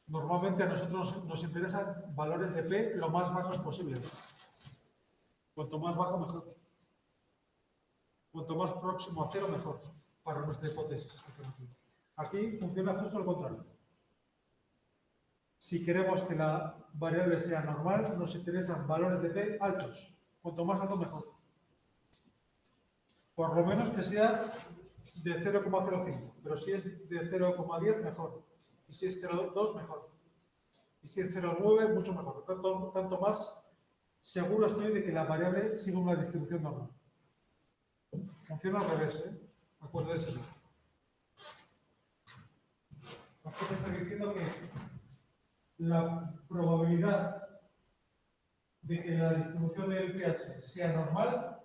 Speaker 1: Normalmente a nosotros nos interesan valores de P lo más bajos posible. Cuanto más bajo, mejor. Cuanto más próximo a cero, mejor, para nuestra hipótesis. Aquí funciona justo lo contrario. Si queremos que la variable sea normal, nos interesan valores de P altos. Cuanto más alto, mejor. Por lo menos que sea de 0,05, pero si es de 0,10, mejor. Y si es 0,2, mejor. Y si es 0,9, mucho mejor. Tanto más seguro estoy de que la variable siga una distribución normal. Funciona al revés, ¿eh? Acuérdense de esto. Aquí te estoy diciendo que la probabilidad de que la distribución del pH sea normal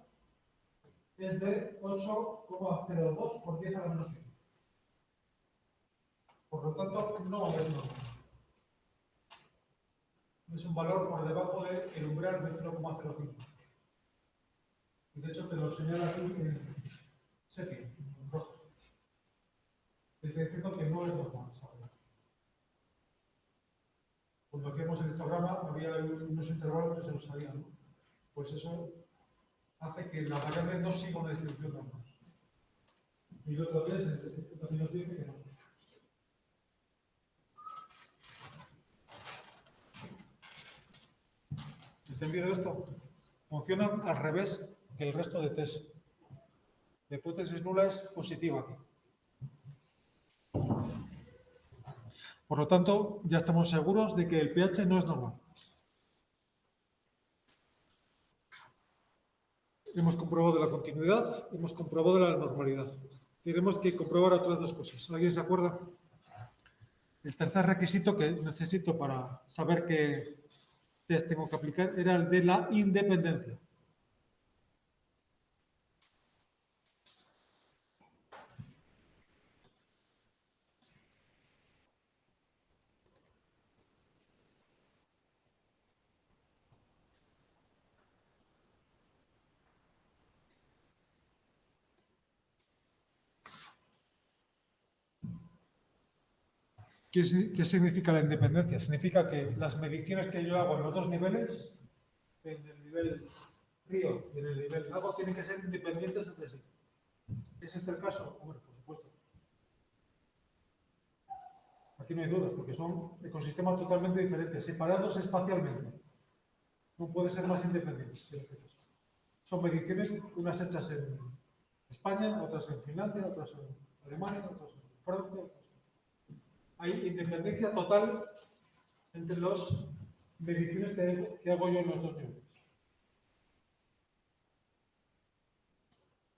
Speaker 1: es de 8,02 por 10 a la menos 1. Por lo tanto, no es normal. Es un valor por debajo del umbral de 0,05. Y de hecho te lo señala aquí en sepia, en rojo. Te estoy diciendo que no es normal. Cuando hacíamos el histograma había unos intervalos que se los salían, ¿no? Pues eso hace que la variable no siga una distribución normal. Y otra vez, esto también nos dice que no. ¿Entendido esto? Funcionan al revés que el resto de test. La hipótesis nula es positiva. Por lo tanto, ya estamos seguros de que el pH no es normal. Hemos comprobado la continuidad, hemos comprobado la normalidad. Tenemos que comprobar otras dos cosas. ¿Alguien se acuerda? El tercer requisito que necesito para saber qué test tengo que aplicar era el de la independencia. ¿Qué significa la independencia? Significa que las mediciones que yo hago en los dos niveles, en el nivel río y en el nivel lago, tienen que ser independientes entre sí. ¿Es este el caso? Hombre, por supuesto. Aquí no hay duda, porque son ecosistemas totalmente diferentes, separados espacialmente. No puede ser más independientes en este caso. Son mediciones, unas hechas en España, otras en Finlandia, otras en Alemania, otras en Francia. Hay independencia total entre las mediciones que hago yo en los dos niveles.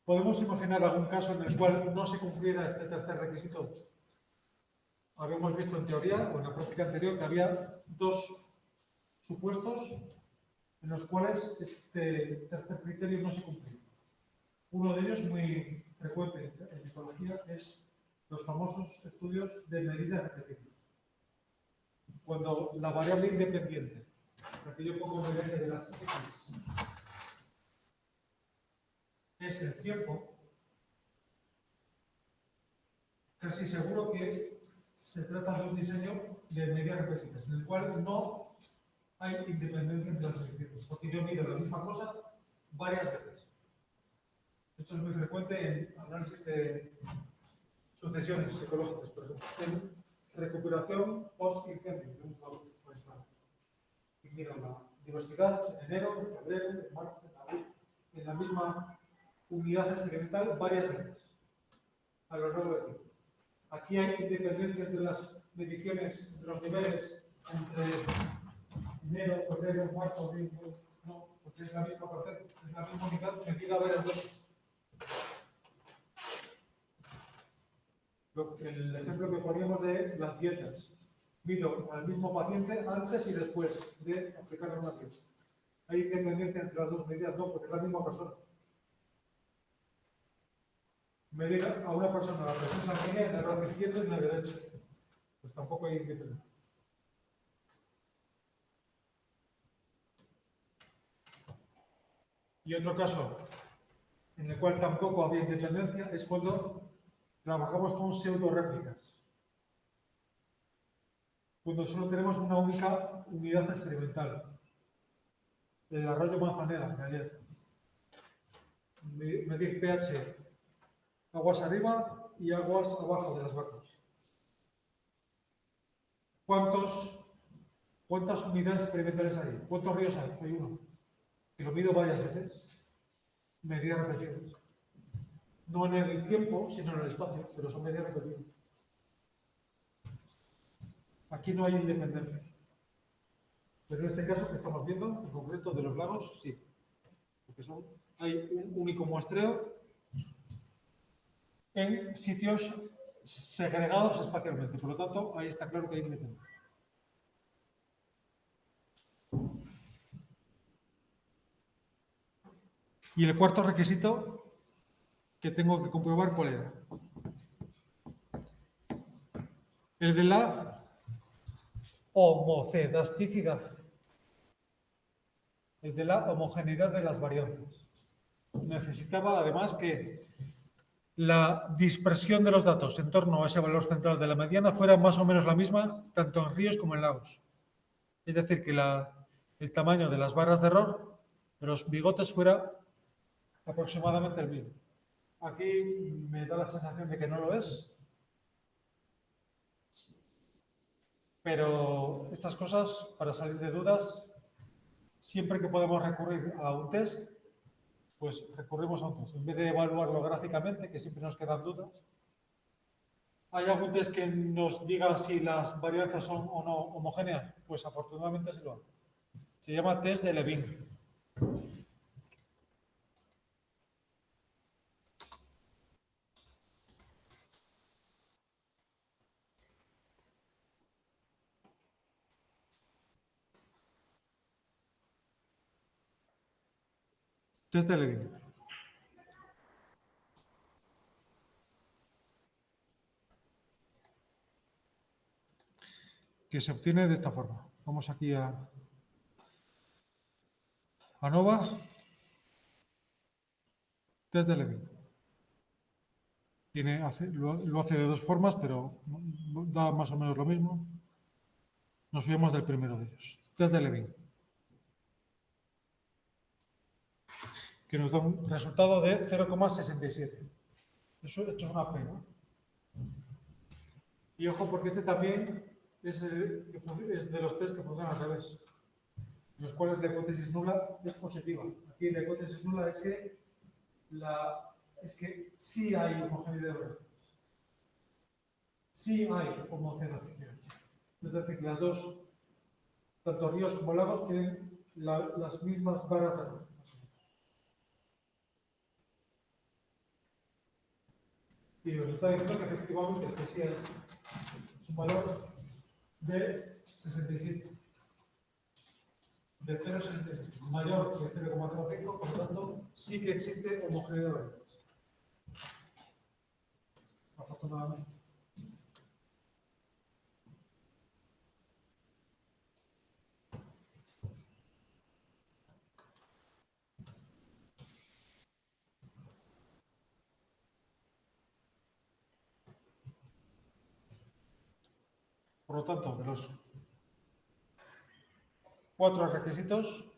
Speaker 1: ¿Podemos imaginar algún caso en el cual no se cumpliera este tercer requisito? Habíamos visto en teoría o en la práctica anterior que había dos supuestos en los cuales este tercer criterio no se cumplía. Uno de ellos, muy frecuente en ecología, es los famosos estudios de medidas repetidas. Cuando la variable independiente, la que yo pongo en el eje de las X, es el tiempo, casi seguro que se trata de un diseño de medias repetidas, en el cual no hay independencia entre las mediciones, porque yo mido la misma cosa varias veces. Esto es muy frecuente en análisis de sucesiones psicológicas, por ejemplo. En recuperación post-incendio, y miro la diversidad en enero, en febrero, en marzo, en abril, en la misma unidad experimental varias veces a lo largo del tiempo. Aquí hay independencia entre las mediciones, entre los niveles, entre enero, febrero, marzo, abril, no, porque es la misma parcela, es la misma unidad medida varias veces. El ejemplo que poníamos de las dietas. Mido al mismo paciente antes y después de aplicarle una dieta. ¿Hay independencia entre las dos medidas? No, porque es la misma persona. Medir a una persona la presión sanguínea en el brazo izquierdo y en el derecho. Pues tampoco hay independencia. Y otro caso en el cual tampoco había independencia es cuando trabajamos con pseudo-réplicas. Cuando solo tenemos una única unidad experimental. El arroyo Manzanera, de ayer. Medir pH, aguas arriba y aguas abajo de las vacas. ¿Cuántas unidades experimentales hay? ¿Cuántos ríos hay? Hay uno. Que lo mido varias veces. Medidas repetidas. No en el tiempo, sino en el espacio, pero son medidas repetidas. Aquí no hay independencia. Pero en este caso que estamos viendo, en concreto de los lagos, sí. Porque hay un único muestreo en sitios segregados espacialmente. Por lo tanto, ahí está claro que hay independencia. Y el cuarto requisito que tengo que comprobar, ¿cuál era? El de la homocedasticidad. El de la homogeneidad de las varianzas. Necesitaba además que la dispersión de los datos en torno a ese valor central de la mediana fuera más o menos la misma tanto en ríos como en lagos. Es decir, que el tamaño de las barras de error, de los bigotes, fuera aproximadamente el mismo. Aquí me da la sensación de que no lo es, pero estas cosas, para salir de dudas, siempre que podemos recurrir a un test, pues recurrimos a un test. En vez de evaluarlo gráficamente, que siempre nos quedan dudas, ¿hay algún test que nos diga si las varianzas son o no homogéneas? Pues afortunadamente sí lo hay. Se llama test de Levin. Test de Levin. Que se obtiene de esta forma. Vamos aquí a Nova. Test de Levin. Lo hace de dos formas, pero da más o menos lo mismo. Nos subimos del primero de ellos. Test de Levin. Que nos da un resultado de 0,67. Esto es una P, ¿no? Y ojo, porque este también es de los test que funcionan al revés, en los cuales la hipótesis nula es positiva. Aquí la hipótesis nula es que sí hay homogeneidad de varianzas. Sí hay homocedación. Es decir, que las dos, tanto ríos como lagos, tienen las mismas varas de error. Y nos está diciendo que efectivamente que sí hay un valor de 67. De 0,67, mayor que 0,05, por lo tanto, sí que existe homogeneidad de varianzas. Afortunadamente. Por lo tanto, de los 4 requisitos,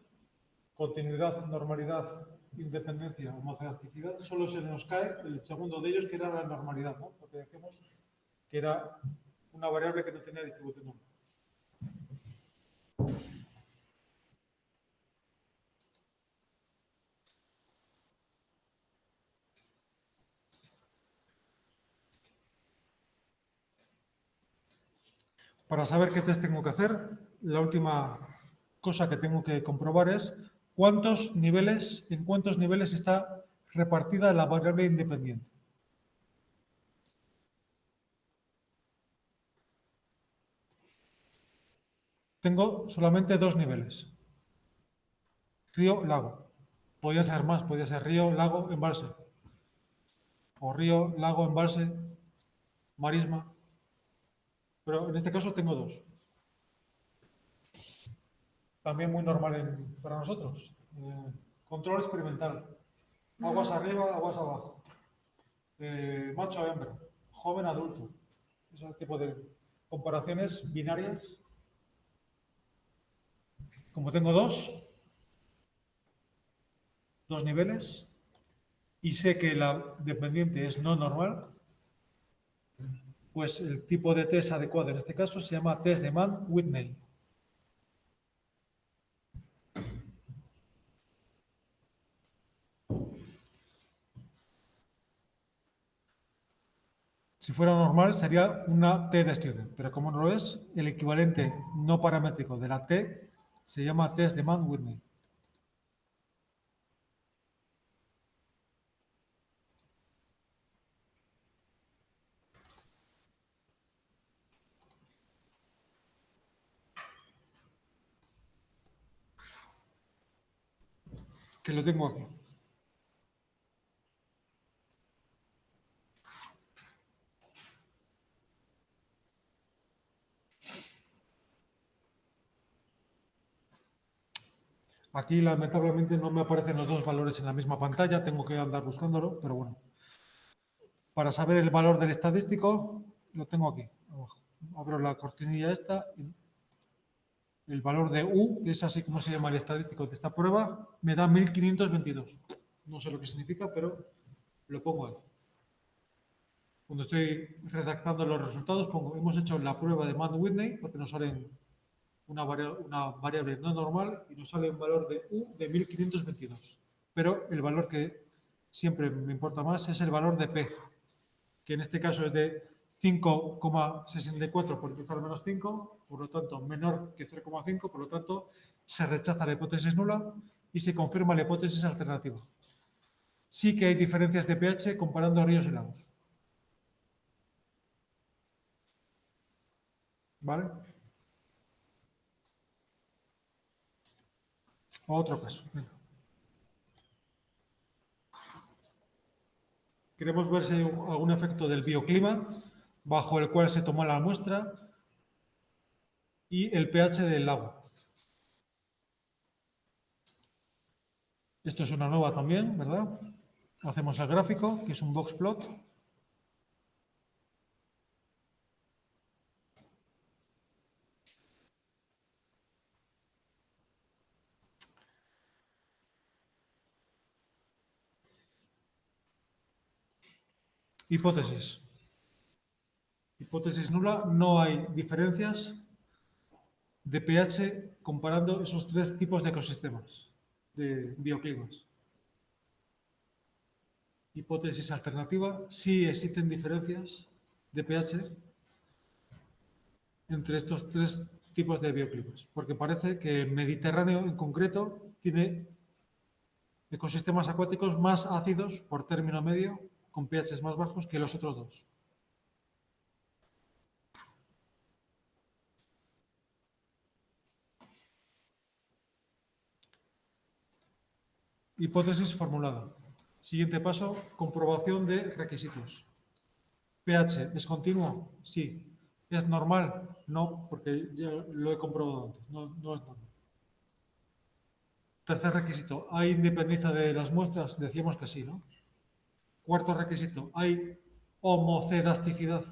Speaker 1: continuidad, normalidad, independencia, homocedasticidad, solo se nos cae el segundo de ellos, que era la normalidad, ¿no? Porque decíamos que era una variable que no tenía distribución normal. Para saber qué test tengo que hacer, la última cosa que tengo que comprobar es en cuántos niveles está repartida la variable independiente. Tengo solamente 2 niveles. Río, lago. Podría ser más, podría ser río, lago, embalse. O río, lago, embalse, marisma. Pero en este caso tengo 2. También muy normal para nosotros. Control experimental. Aguas arriba, aguas abajo. Macho, hembra. Joven, adulto. Ese tipo de comparaciones binarias. Como tengo 2 niveles y sé que la dependiente es no normal, pues el tipo de test adecuado en este caso se llama test de Mann-Whitney. Si fuera normal sería una T de student, pero como no lo es, el equivalente no paramétrico de la T se llama test de Mann-Whitney. Que lo tengo aquí. Aquí lamentablemente no me aparecen los 2 valores en la misma pantalla, tengo que andar buscándolo, pero bueno. Para saber el valor del estadístico, lo tengo aquí, abajo. Abro la cortinilla esta y el valor de U, que es así como se llama el estadístico de esta prueba, me da 1522. No sé lo que significa, pero lo pongo ahí. Cuando estoy redactando los resultados, pongo, hemos hecho la prueba de Mann-Whitney, porque nos sale una variable no normal y nos sale un valor de U de 1522. Pero el valor que siempre me importa más es el valor de P, que en este caso es de 5,64 por 10 a la menos 5, por lo tanto menor que 0,5, por lo tanto se rechaza la hipótesis nula y se confirma la hipótesis alternativa. Sí que hay diferencias de pH comparando ríos y lagos. ¿Vale? Otro caso. Venga. Queremos ver si hay algún efecto del bioclima bajo el cual se tomó la muestra y el pH del agua. Esto es una nueva también, ¿verdad? Hacemos el gráfico, que es un box plot. Hipótesis. Hipótesis nula, no hay diferencias de pH comparando esos 3 tipos de ecosistemas, de bioclimas. Hipótesis alternativa, sí existen diferencias de pH entre estos 3 tipos de bioclimas, porque parece que el Mediterráneo en concreto tiene ecosistemas acuáticos más ácidos por término medio, con pHs más bajos que los otros 2. Hipótesis formulada. Siguiente paso, comprobación de requisitos. pH, ¿es continuo? Sí. ¿Es normal? No, porque ya lo he comprobado antes. No es normal. Tercer requisito, ¿hay independencia de las muestras? Decíamos que sí, ¿no? Cuarto requisito, ¿hay homocedasticidad?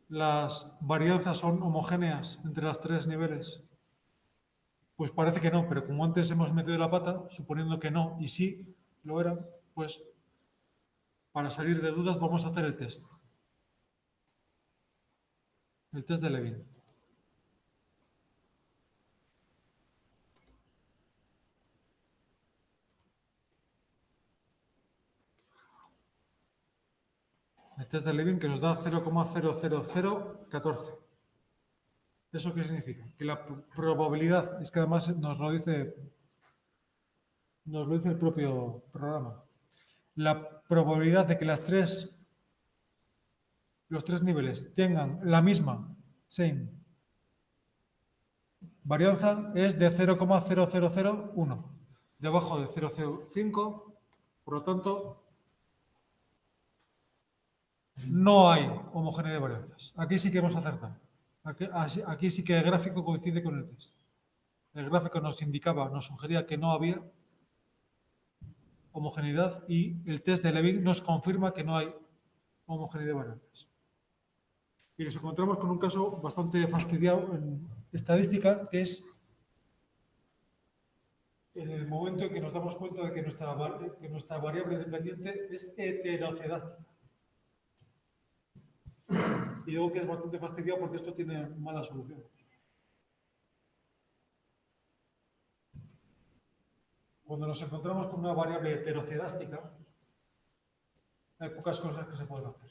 Speaker 1: las varianzas son homogéneas entre los tres niveles? Pues parece que no, pero como antes hemos metido la pata, suponiendo que no y sí lo eran, pues para salir de dudas vamos a hacer el test. El test de Levin. El test de Levin que nos da 0,00014. ¿Eso qué significa? Que la probabilidad, es que además nos lo dice el propio programa. La probabilidad de que los tres niveles tengan la misma, same, varianza es de 0,0001, debajo de 0,05, por lo tanto, no hay homogeneidad de varianzas. Aquí sí que hemos acertado. Aquí sí que el gráfico coincide con el test. El gráfico nos indicaba, nos sugería que no había homogeneidad y el test de Levin nos confirma que no hay homogeneidad de varianzas. Y nos encontramos con un caso bastante fastidiado en estadística, que es en el momento en que nos damos cuenta de que nuestra variable dependiente es heterocedástica. Y digo que es bastante fastidiado porque esto tiene mala solución. Cuando nos encontramos con una variable heterocedástica, hay pocas cosas que se pueden hacer.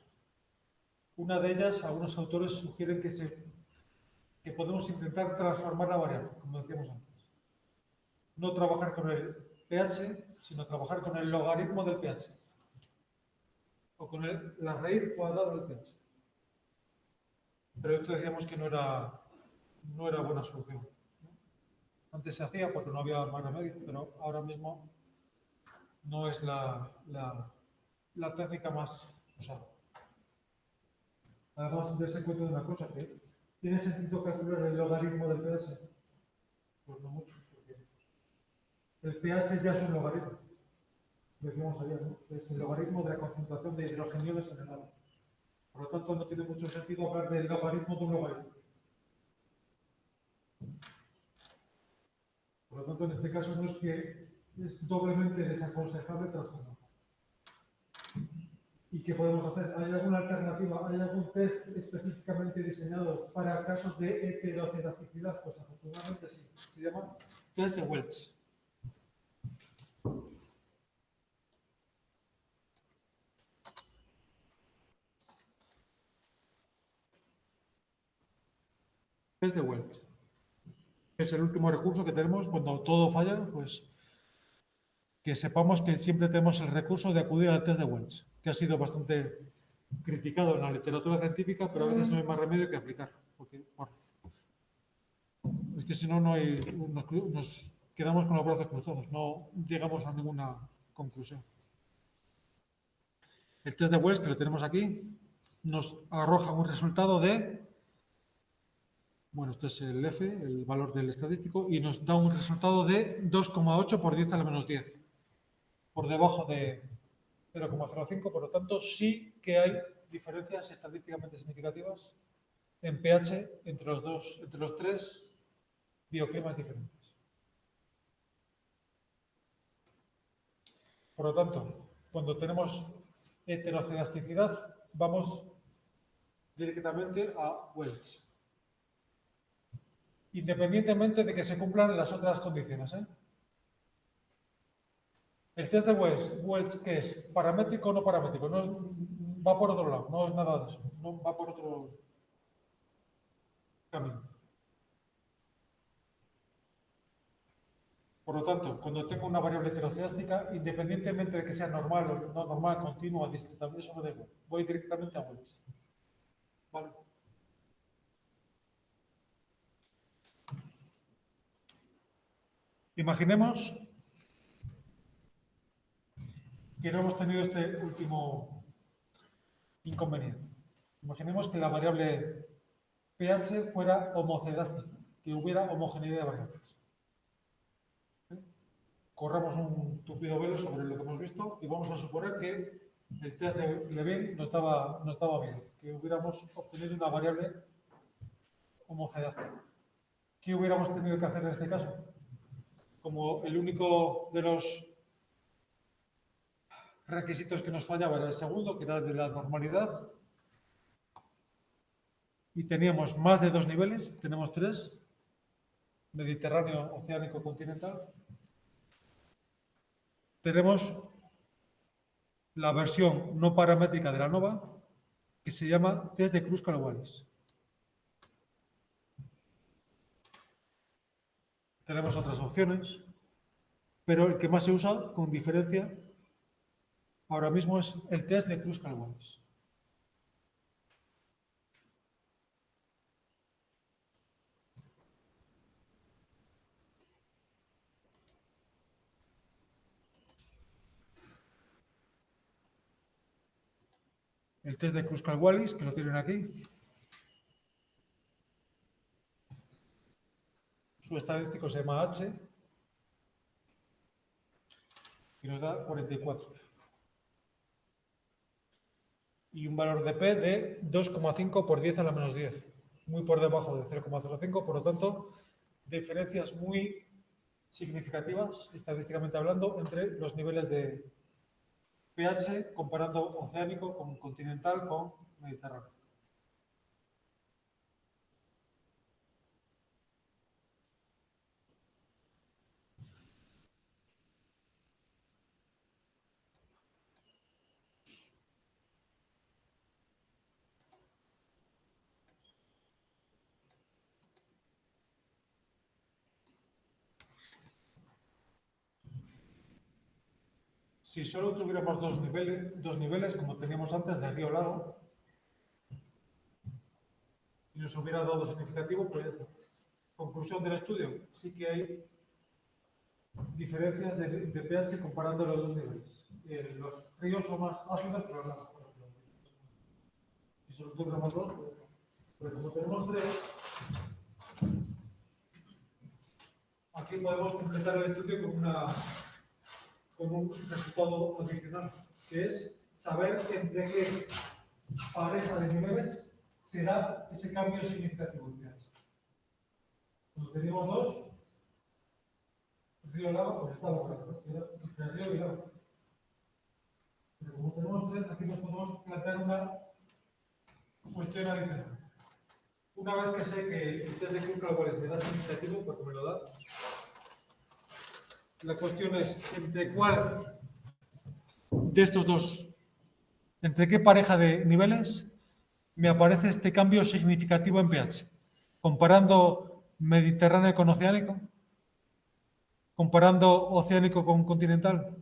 Speaker 1: Una de ellas, algunos autores sugieren que podemos intentar transformar la variable, como decíamos antes. No trabajar con el pH, sino trabajar con el logaritmo del pH. O con la raíz cuadrada del pH. Pero esto decíamos que no era buena solución. Antes se hacía porque no había más remedio, pero ahora mismo no es la técnica más usada. Además, darse cuenta de una cosa, que ¿tiene sentido calcular el logaritmo del pH? Pues no mucho, porque el pH ya es un logaritmo. Decíamos ayer, ¿no? Es el logaritmo de la concentración de hidrogeniones en el agua. Por lo tanto, no tiene mucho sentido hablar del logaritmo de un logaritmo. Por lo tanto, en este caso no es que es doblemente desaconsejable transformar. ¿Y qué podemos hacer? ¿Hay alguna alternativa? ¿Hay algún test específicamente diseñado para casos de heterocedaticidad? Pues afortunadamente sí. Se llama test de Welch. Test de Welch. Es el último recurso que tenemos cuando todo falla, pues que sepamos que siempre tenemos el recurso de acudir al test de Welch, que ha sido bastante criticado en la literatura científica, pero a veces no hay más remedio que aplicar. Porque, bueno, es que si no, nos quedamos con los brazos cruzados, no llegamos a ninguna conclusión. El test de Welch, que lo tenemos aquí, nos arroja un resultado de, bueno, esto es el F, el valor del estadístico, y nos da un resultado de 2,8 por 10 a la menos 10, por debajo de 0,05, por lo tanto, sí que hay diferencias estadísticamente significativas en pH entre los tres bioclimas diferentes. Por lo tanto, cuando tenemos heterocelasticidad, vamos directamente a Welch, independientemente de que se cumplan las otras condiciones. El test de Welch, ¿qué es? ¿Paramétrico o no paramétrico? No es, va por otro lado, no es nada de eso, no va por otro camino. Por lo tanto, cuando tengo una variable heterocedástica, independientemente de que sea normal o no normal, continua, discreta, eso me da igual. Voy directamente a Welch. ¿Vale? Imaginemos que no hemos tenido este último inconveniente. Imaginemos que la variable pH fuera homocedástica, que hubiera homogeneidad de variables. Corramos un tupido velo sobre lo que hemos visto y vamos a suponer que el test de Levin no estaba bien, que hubiéramos obtenido una variable homogeneidad. ¿Qué hubiéramos tenido que hacer en este caso? Como el único de los requisitos que nos fallaba era el segundo, que era de la normalidad, y teníamos más de 2 niveles, tenemos 3, Mediterráneo, Oceánico, Continental. Tenemos la versión no paramétrica de la ANOVA, que se llama test de Kruskal-Wallis. Tenemos otras opciones, pero el que más se usa, con diferencia, ahora mismo es el test de Kruskal-Wallis. El test de Kruskal-Wallis, que lo tienen aquí. Su estadístico se llama H y nos da 44. Y un valor de P de 2,5 por 10 a la menos 10. Muy por debajo de 0,05, por lo tanto, diferencias muy significativas, estadísticamente hablando, entre los niveles de pH comparando oceánico con continental con mediterráneo. Si solo tuviéramos dos niveles, como teníamos antes de río-lago, y nos hubiera dado significativo, pues conclusión del estudio, sí que hay diferencias de pH comparando los dos niveles. Los ríos son más ácidos que los lagos. Si solo tuviéramos dos, pues como tenemos 3, aquí podemos completar el estudio con un resultado adicional, que es saber entre qué pareja de niveles será ese cambio significativo en pH. Cuando tenemos dos, río-lago, pues está borrado, entre río y lago. Pero como tenemos 3, aquí nos podemos plantear una cuestión adicional. Una vez que sé que el test de Kruskal-Wallis me da significativo, porque me lo da, la cuestión es entre cuál de estos dos, entre qué pareja de niveles me aparece este cambio significativo en pH. Comparando Mediterráneo con Oceánico, comparando Oceánico con Continental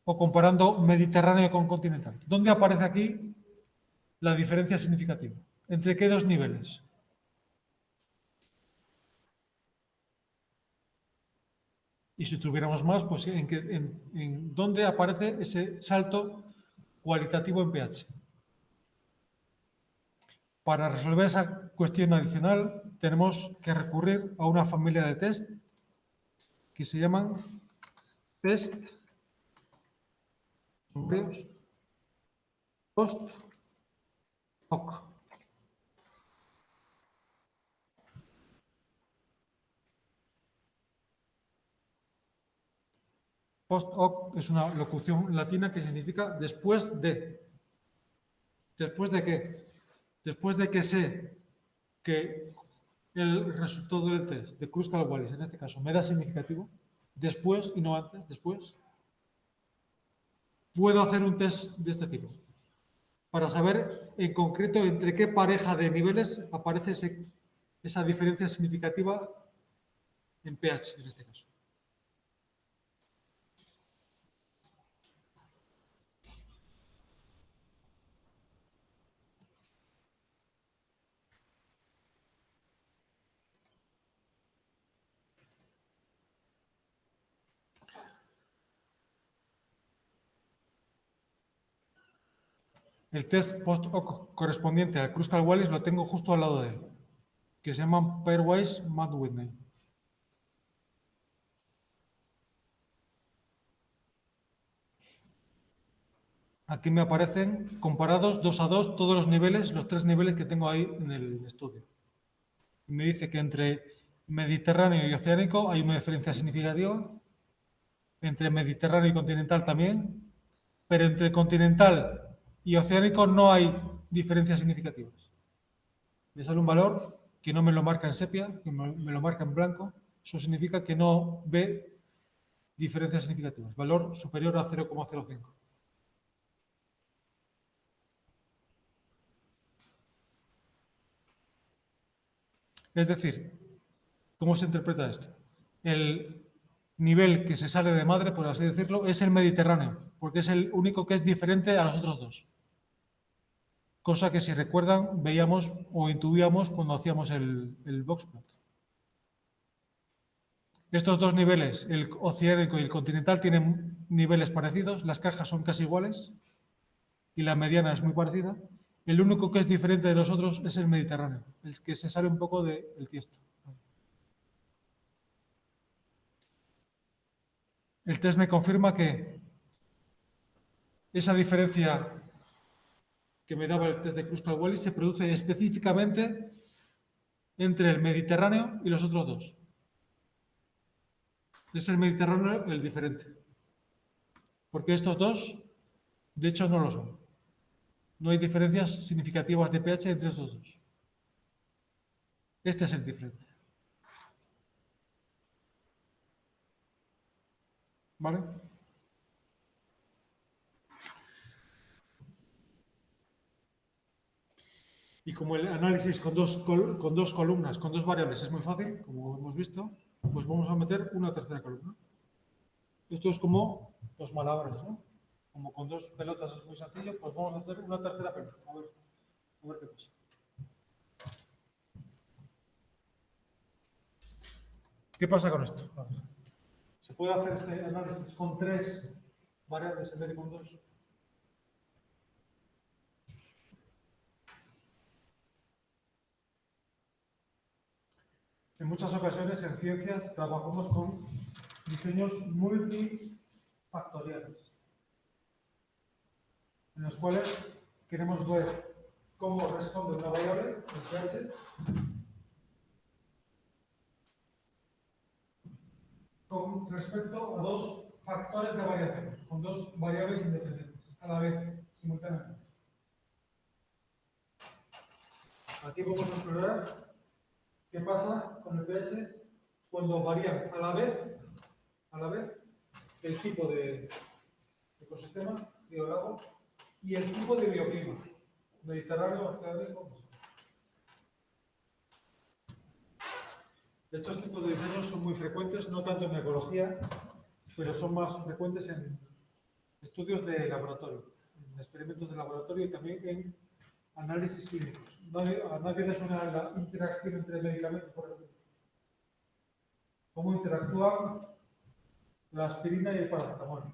Speaker 1: o comparando Mediterráneo con Continental. ¿Dónde aparece aquí la diferencia significativa? ¿Entre qué dos niveles? Y si tuviéramos más, pues en dónde aparece ese salto cualitativo en pH. Para resolver esa cuestión adicional, tenemos que recurrir a una familia de test que se llaman test post-hoc. Post-hoc es una locución latina que significa después de. ¿Después de qué? Después de que sé que el resultado del test de Kruskal-Wallis, en este caso, me da significativo, después y no antes, después, puedo hacer un test de este tipo para saber en concreto entre qué pareja de niveles aparece esa diferencia significativa en pH, en este caso. El test post-hoc correspondiente al Kruskal-Wallis lo tengo justo al lado de él, que se llama Pairwise-Matt-Whitney. aquí me aparecen comparados 2 a 2 todos los niveles, los 3 niveles que tengo ahí en el estudio. Y me dice que entre Mediterráneo y Oceánico hay una diferencia significativa, entre Mediterráneo y continental también, pero entre continental y oceánico no hay diferencias significativas. Me sale un valor que no me lo marca en sepia, que me lo marca en blanco. Eso significa que no ve diferencias significativas. Valor superior a 0,05. Es decir, ¿cómo se interpreta esto? El nivel que se sale de madre, por así decirlo, es el Mediterráneo, porque es el único que es diferente a los otros dos. Cosa que, si recuerdan, veíamos o intuíamos cuando hacíamos el boxplot. Estos dos niveles, el oceánico y el continental, tienen niveles parecidos, las cajas son casi iguales y la mediana es muy parecida. El único que es diferente de los otros es el Mediterráneo, el que se sale un poco del tiesto. El test me confirma que esa diferencia que me daba el test de Kruskal-Wallis se produce específicamente entre el Mediterráneo y los otros dos. Es el Mediterráneo el diferente. Porque estos dos, de hecho, no lo son. No hay diferencias significativas de pH entre estos dos. Este es el diferente. ¿Vale? Y como el análisis con dos columnas, con dos variables es muy fácil, como hemos visto, pues vamos a meter una tercera columna. Esto es como los malabares, ¿no? Como con dos pelotas es muy sencillo, pues vamos a hacer una tercera pelota. A ver qué pasa. ¿Qué pasa con esto? ¿Se puede hacer este análisis con 3 variables en vez de con 2? En muchas ocasiones en ciencias trabajamos con diseños multifactoriales, en los cuales queremos ver cómo responde una variable, el pH, con respecto a dos factores de variación, con dos variables independientes, a la vez, simultáneamente. Aquí vamos a explorar qué pasa con el pH cuando varían a la vez el tipo de ecosistema, río lago, y el tipo de bioclima, mediterráneo, oceánico. Estos tipos de diseños son muy frecuentes, no tanto en ecología, pero son más frecuentes en estudios de laboratorio, en experimentos de laboratorio y también en análisis clínicos. A nadie le suena la interacción entre medicamentos, por ejemplo. ¿Cómo interactúan la aspirina y el paracetamol?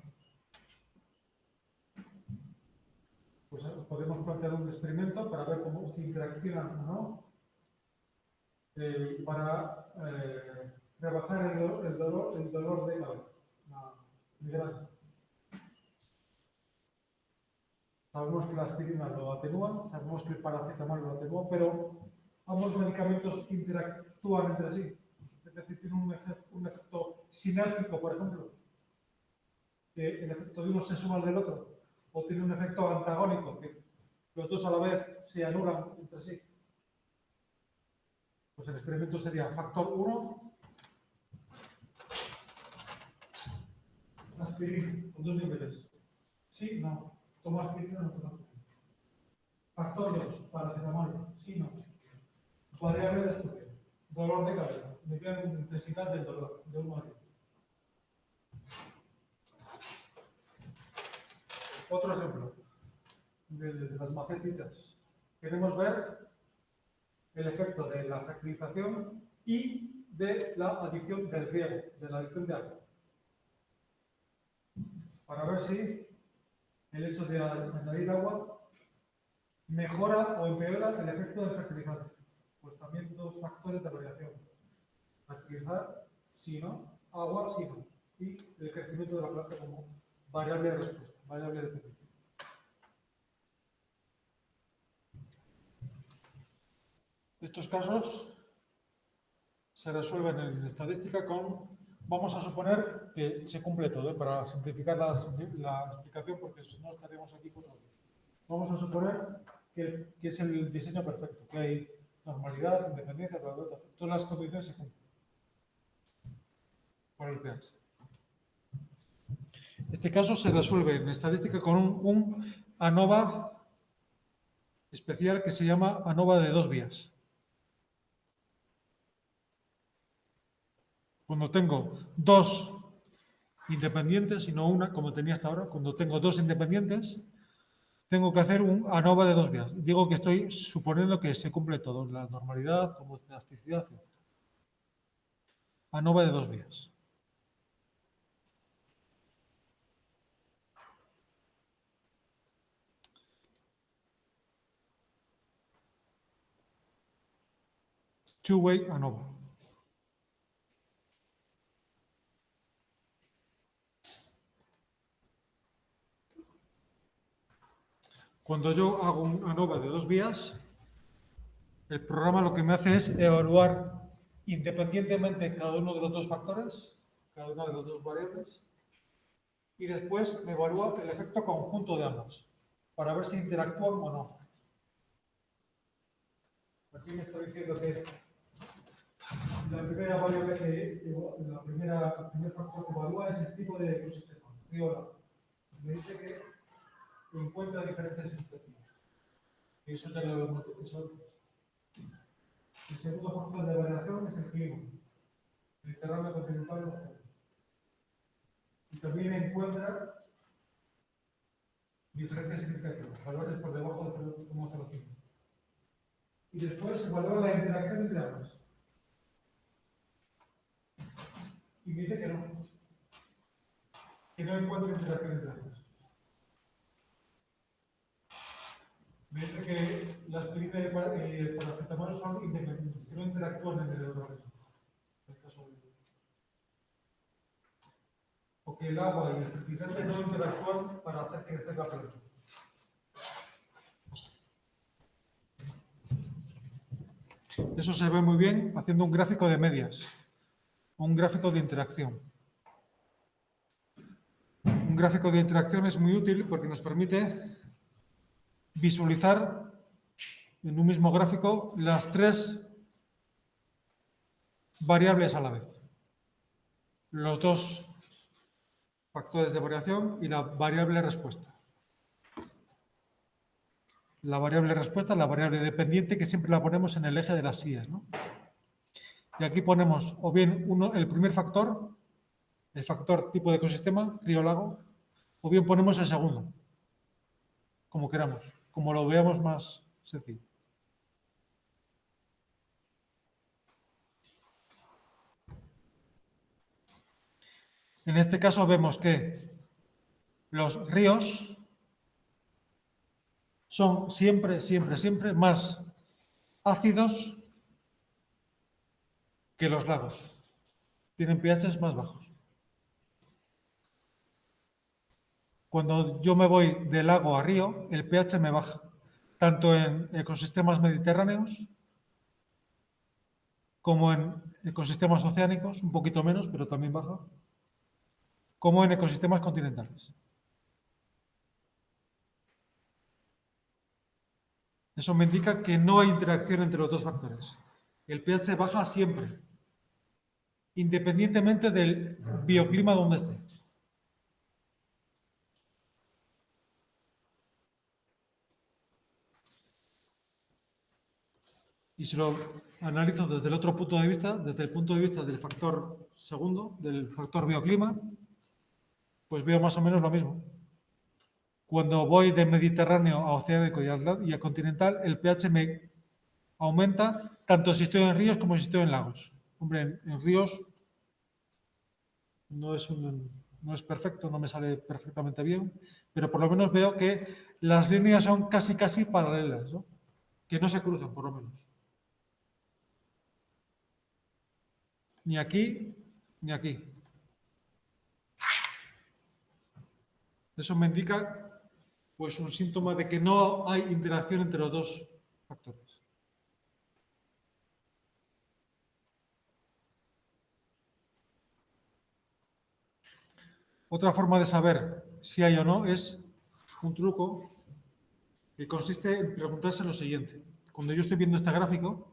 Speaker 1: Pues podemos plantear un experimento para ver cómo se interaccionan o no, para rebajar el dolor de cabeza, la migraña. Sabemos que la aspirina lo atenúa, sabemos que el paracetamol lo atenúa, pero ambos medicamentos interactúan entre sí. Es decir, tienen un efecto sinérgico, por ejemplo, que el efecto de uno se suma al del otro, o tiene un efecto antagónico, que los dos a la vez se anulan entre sí. Pues el experimento sería factor 1, aspirina, con 2 niveles. Sí, no. Toma aspirina, no toma aspirina. Factor 2, paracetamol. Sí, no. Variable de estudio. Dolor de cabeza. Medida de intensidad del dolor, de 1 a 10. Otro ejemplo de las macetitas. Queremos ver el efecto de la fertilización y de la adición del riego, de la adición de agua. Para ver si el hecho de añadir agua mejora o empeora el efecto del fertilizante. Pues también dos factores de variación. Fertilizar, sí no, agua, sí no. Y el crecimiento de la planta como variable de respuesta, variable de petición. Estos casos se resuelven en estadística con, vamos a suponer que se cumple todo, ¿eh? Para simplificar la explicación, porque si no estaríamos aquí 4 horas. Vamos a suponer que es el diseño perfecto, que hay normalidad, independencia, todas las condiciones se cumplen por el pH. Este caso se resuelve en estadística con un ANOVA especial que se llama ANOVA de 2 vías. Cuando tengo 2 independientes y no una, como tenía hasta ahora, cuando tengo 2 independientes, tengo que hacer un ANOVA de 2 vías. Digo que estoy suponiendo que se cumple todo, la normalidad, homoelasticidad, etc. ANOVA de 2 vías. Two-way ANOVA. Cuando yo hago un ANOVA de 2 vías, el programa lo que me hace es evaluar independientemente cada uno de los 2 factores, cada una de las 2 variables, y después me evalúa el efecto conjunto de ambos, para ver si interactúan o no. Aquí me está diciendo que la primera variable el primer factor que evalúa es el tipo de ecosistema. Me dice que encuentra diferentes expectativas. Y eso ya lo hemos dicho. El segundo factor de variación es el clima. Mediterráneo continental oceánico. Y también encuentra diferentes significativos, valores por debajo de 0,05. Y después evalúa la interacción entre ambas. Y me dice que no encuentra interacción entre ambas. Me dice que la aspirina y el paracetamol son independientes, que no interactúan entre el organismo. En el caso de... O que el agua y el fertilizante no interactúan para hacer crecer la planta. Eso se ve muy bien haciendo un gráfico de medias, un gráfico de interacción. Un gráfico de interacción es muy útil porque nos permite visualizar en un mismo gráfico las 3 variables a la vez. Los 2 factores de variación y la variable respuesta. La variable respuesta, la variable dependiente, que siempre la ponemos en el eje de las sillas, ¿no? Y aquí ponemos o bien el primer factor, el factor tipo de ecosistema, río-lago, o bien ponemos el segundo, como queramos, como lo veamos más sencillo. En este caso vemos que los ríos son siempre más ácidos que los lagos. Tienen pHs más bajos. Cuando yo me voy de lago a río, el pH me baja, tanto en ecosistemas mediterráneos como en ecosistemas oceánicos, un poquito menos, pero también baja, como en ecosistemas continentales. Eso me indica que no hay interacción entre los 2 factores. El pH baja siempre, independientemente del bioclima donde esté. Y si lo analizo desde el otro punto de vista, desde el punto de vista del factor segundo, del factor bioclima, pues veo más o menos lo mismo. Cuando voy del Mediterráneo a oceánico y a continental, el pH me aumenta tanto si estoy en ríos como si estoy en lagos. Hombre, en ríos no es perfecto, no me sale perfectamente bien, pero por lo menos veo que las líneas son casi paralelas, ¿no? Que no se cruzan, por lo menos. Ni aquí, ni aquí. Eso me indica pues un síntoma de que no hay interacción entre los 2 factores. Otra forma de saber si hay o no es un truco que consiste en preguntarse lo siguiente. Cuando yo estoy viendo este gráfico,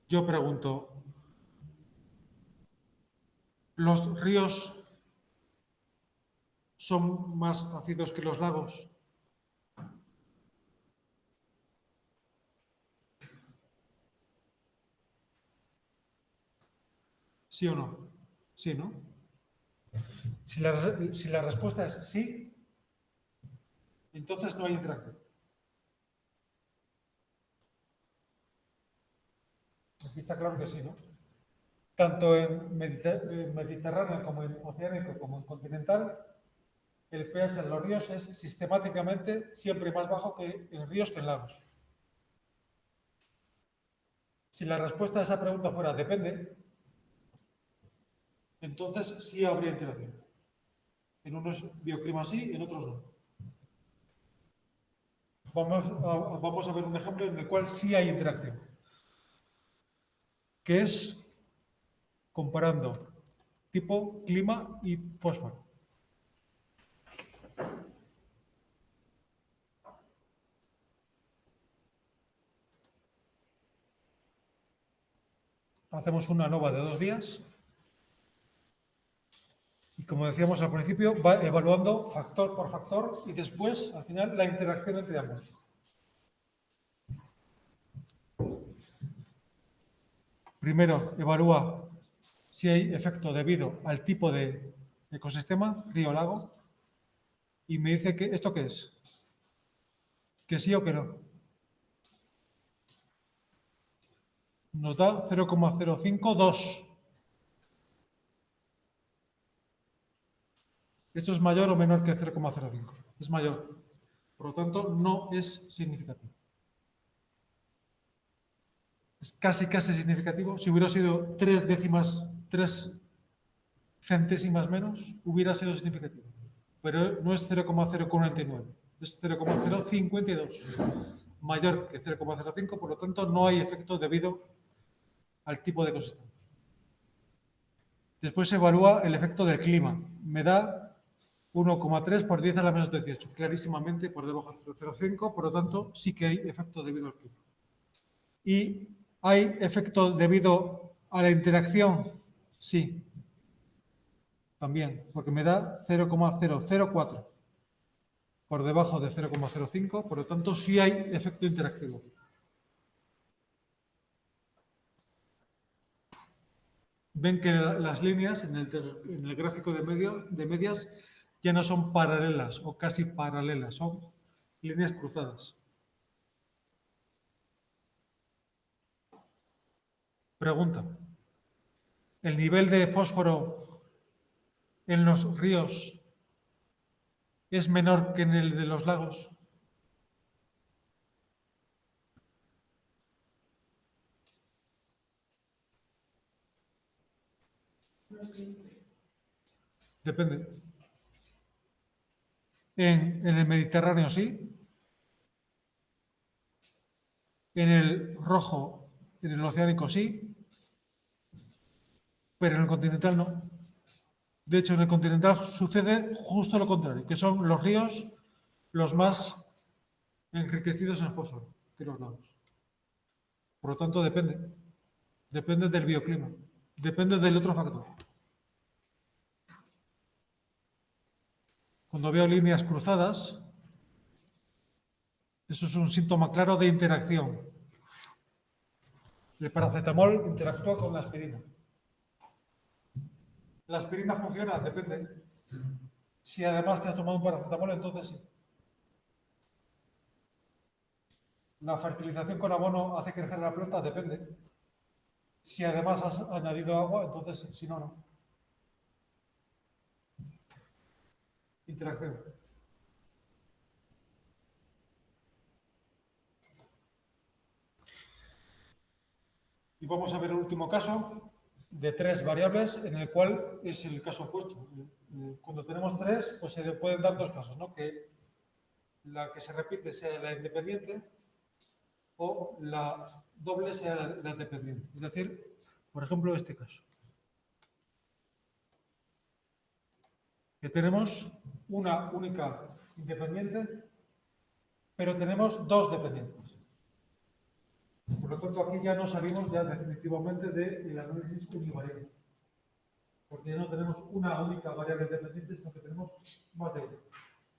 Speaker 1: yo pregunto, ¿los ríos son más ácidos que los lagos? ¿Sí o no? Sí, ¿no? Si la respuesta es sí, entonces no hay interacción. Aquí está claro que sí, ¿no? Tanto en Mediterráneo como en oceánico como en continental, el pH de los ríos es sistemáticamente siempre más bajo que en ríos que en lagos. Si la respuesta a esa pregunta fuera depende, entonces sí habría interacción. En unos bioclimas sí, en otros no. Vamos a ver un ejemplo en el cual sí hay interacción, que es comparando tipo, clima y fósforo. Hacemos una nova de 2 días y, como decíamos al principio, va evaluando factor por factor y después, al final, la interacción entre ambos. Primero, evalúa si hay efecto debido al tipo de ecosistema, río o lago, y me dice que ¿esto qué es? ¿Que sí o que no? Nos da 0,052. ¿Esto es mayor o menor que 0,05? Es mayor. Por lo tanto, no es significativo. Es casi significativo. Si hubiera sido 3 centésimas menos, hubiera sido significativo. Pero no es 0,049, es 0,052. Mayor que 0,05, por lo tanto, no hay efecto debido al tipo de ecosistema. Después se evalúa el efecto del clima. Me da 1,3 por 10 a la menos 18, clarísimamente por debajo de 0,05, por lo tanto, sí que hay efecto debido al clima. ¿Y hay efecto debido a la interacción? Sí, también, porque me da 0,004 por debajo de 0,05, por lo tanto, sí hay efecto interactivo. Ven que las líneas en el gráfico de medias ya no son paralelas o casi paralelas, son líneas cruzadas. Pregunta. ¿El nivel de fósforo en los ríos es menor que en el de los lagos? Depende. En el Mediterráneo sí. En el rojo, en el oceánico sí. Pero en el continental no. De hecho, en el continental sucede justo lo contrario, que son los ríos los más enriquecidos en fósforo que los lagos. Por lo tanto, depende. Depende del bioclima. Depende del otro factor. Cuando veo líneas cruzadas, eso es un síntoma claro de interacción. El paracetamol interactúa con la aspirina. ¿La aspirina funciona? Depende. Si además te has tomado un paracetamol, entonces sí. ¿La fertilización con abono hace crecer la planta? Depende. Si además has añadido agua, entonces sí, si no, no. Interacción. Y vamos a ver el último caso de 3 variables, en el cual es el caso opuesto. Cuando tenemos 3, pues se pueden dar 2 casos, ¿no? Que la que se repite sea la independiente o la doble sea la dependiente. Es decir, Por ejemplo, este caso. Que tenemos una única independiente, pero tenemos dos dependientes. Por lo tanto, aquí ya nos salimos ya definitivamente del análisis univariante. Porque ya no tenemos una única variable dependiente, sino que tenemos más de una.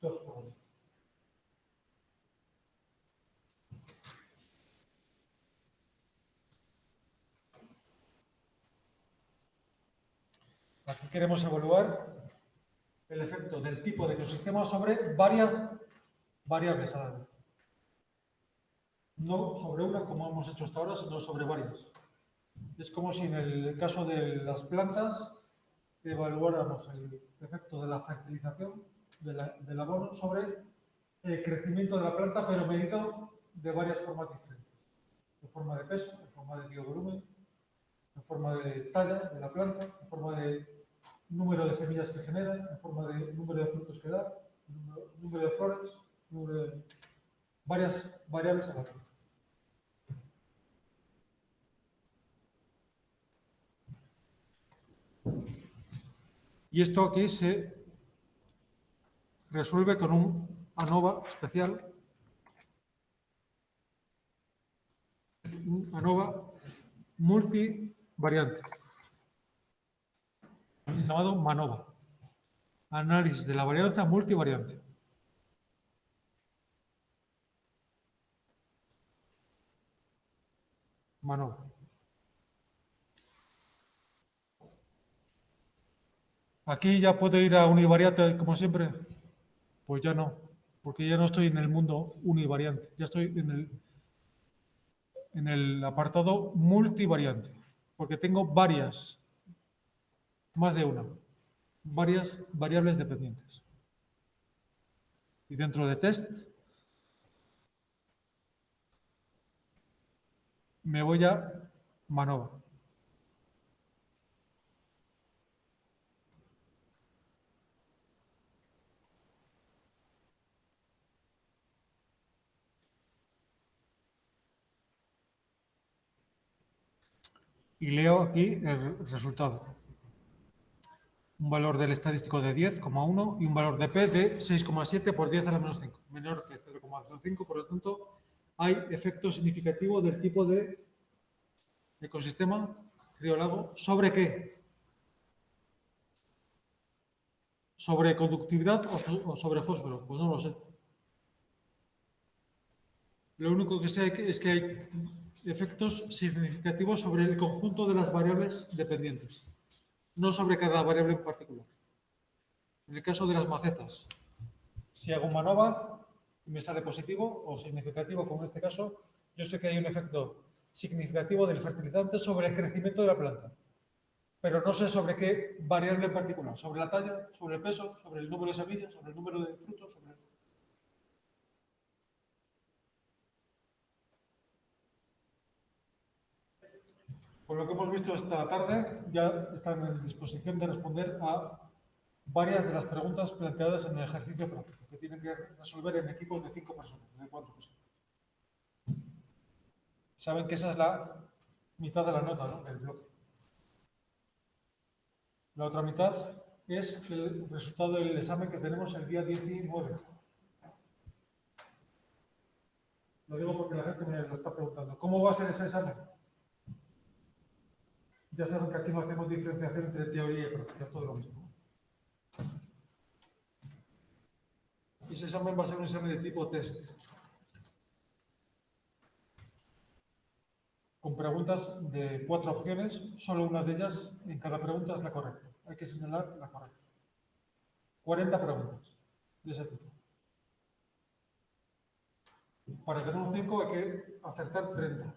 Speaker 1: Dos, por ejemplo. Aquí queremos evaluar el efecto del tipo de ecosistema sobre varias variables a la vez. No sobre una, como hemos hecho hasta ahora, sino sobre varias. Es como si en el caso de las plantas evaluáramos el efecto de la fertilización del abono sobre el crecimiento de la planta, pero medido de varias formas diferentes. En forma de peso, en forma de biovolumen, en forma de talla de la planta, en forma de número de semillas que genera, en forma de número de frutos que da, número de flores, número de varias variables a la vez. Y esto aquí se resuelve con un ANOVA especial, un ANOVA multivariante, llamado MANOVA, análisis de la varianza multivariante. MANOVA. Aquí ya puedo ir a univariante como siempre. Pues ya no, porque ya no estoy en el mundo univariante, ya estoy en el apartado multivariante, porque tengo varias, más de una, varias variables dependientes. Y dentro de test me voy a MANOVA. Y leo aquí el resultado. Un valor del estadístico de 10,1 y un valor de P de 6,7 por 10 a la menos 5, menor que 0,05, por lo tanto, hay efecto significativo del tipo de ecosistema río-lago. ¿Sobre qué? ¿Sobre conductividad o sobre fósforo? Pues no lo sé. Lo único que sé es que hay efectos significativos sobre el conjunto de las variables dependientes, no sobre cada variable en particular. En el caso de las macetas, si hago MANOVA y me sale positivo o significativo, como en este caso, yo sé que hay un efecto significativo del fertilizante sobre el crecimiento de la planta, pero no sé sobre qué variable en particular, sobre la talla, sobre el peso, sobre el número de semillas, sobre el número de frutos, sobre... Por lo que hemos visto esta tarde, ya están en disposición de responder a varias de las preguntas planteadas en el ejercicio práctico, que tienen que resolver en equipos de 5 personas, de 4 personas. Saben que esa es la mitad de la nota, ¿no?, del bloque. La otra mitad es el resultado del examen que tenemos el día 19. Lo digo porque la gente me lo está preguntando. ¿Cómo va a ser ese examen? Ya saben que aquí no hacemos diferenciación entre teoría y práctica, es todo lo mismo. Ese examen va a ser un examen de tipo test, con preguntas de 4 opciones, solo una de ellas en cada pregunta es la correcta. Hay que señalar la correcta. 40 preguntas de ese tipo. Para tener un 5 hay que acertar 30.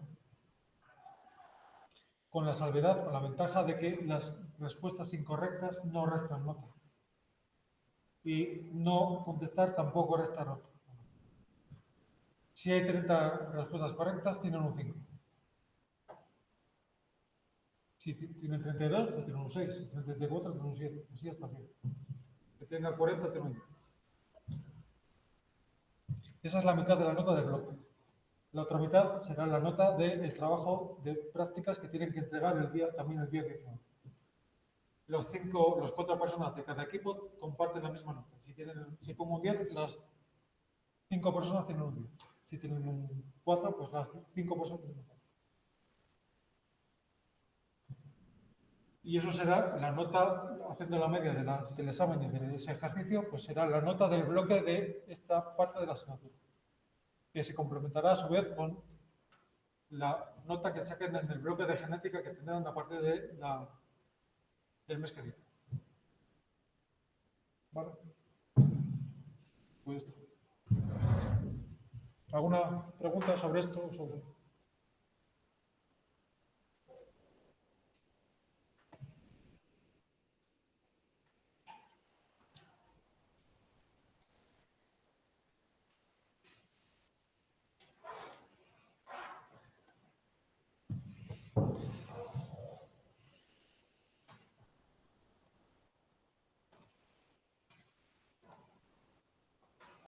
Speaker 1: Con la salvedad, con la ventaja de que las respuestas incorrectas no restan nota. Y no contestar tampoco resta nota. Si hay 30 respuestas correctas, tienen un 5. Si tienen 32, pues tienen un 6. Si tienen 34, tienen un 7. Así hasta bien. Que tenga 40, tienen un 1. Esa es la mitad de la nota del bloque. La otra mitad será la nota del trabajo de prácticas que tienen que entregar también el día 19. Los 4 personas de cada equipo comparten la misma nota. Si pongo un 10, las 5 personas tienen un 10. Si tienen un 4, pues las 5 personas tienen un 4. Y eso será la nota, haciendo la media del examen y de ese ejercicio, pues será la nota del bloque de esta parte de la asignatura, que se complementará a su vez con la nota que saquen en el bloque de genética que tendrán a partir del mes que viene. ¿Vale? Pues, ¿alguna pregunta sobre esto?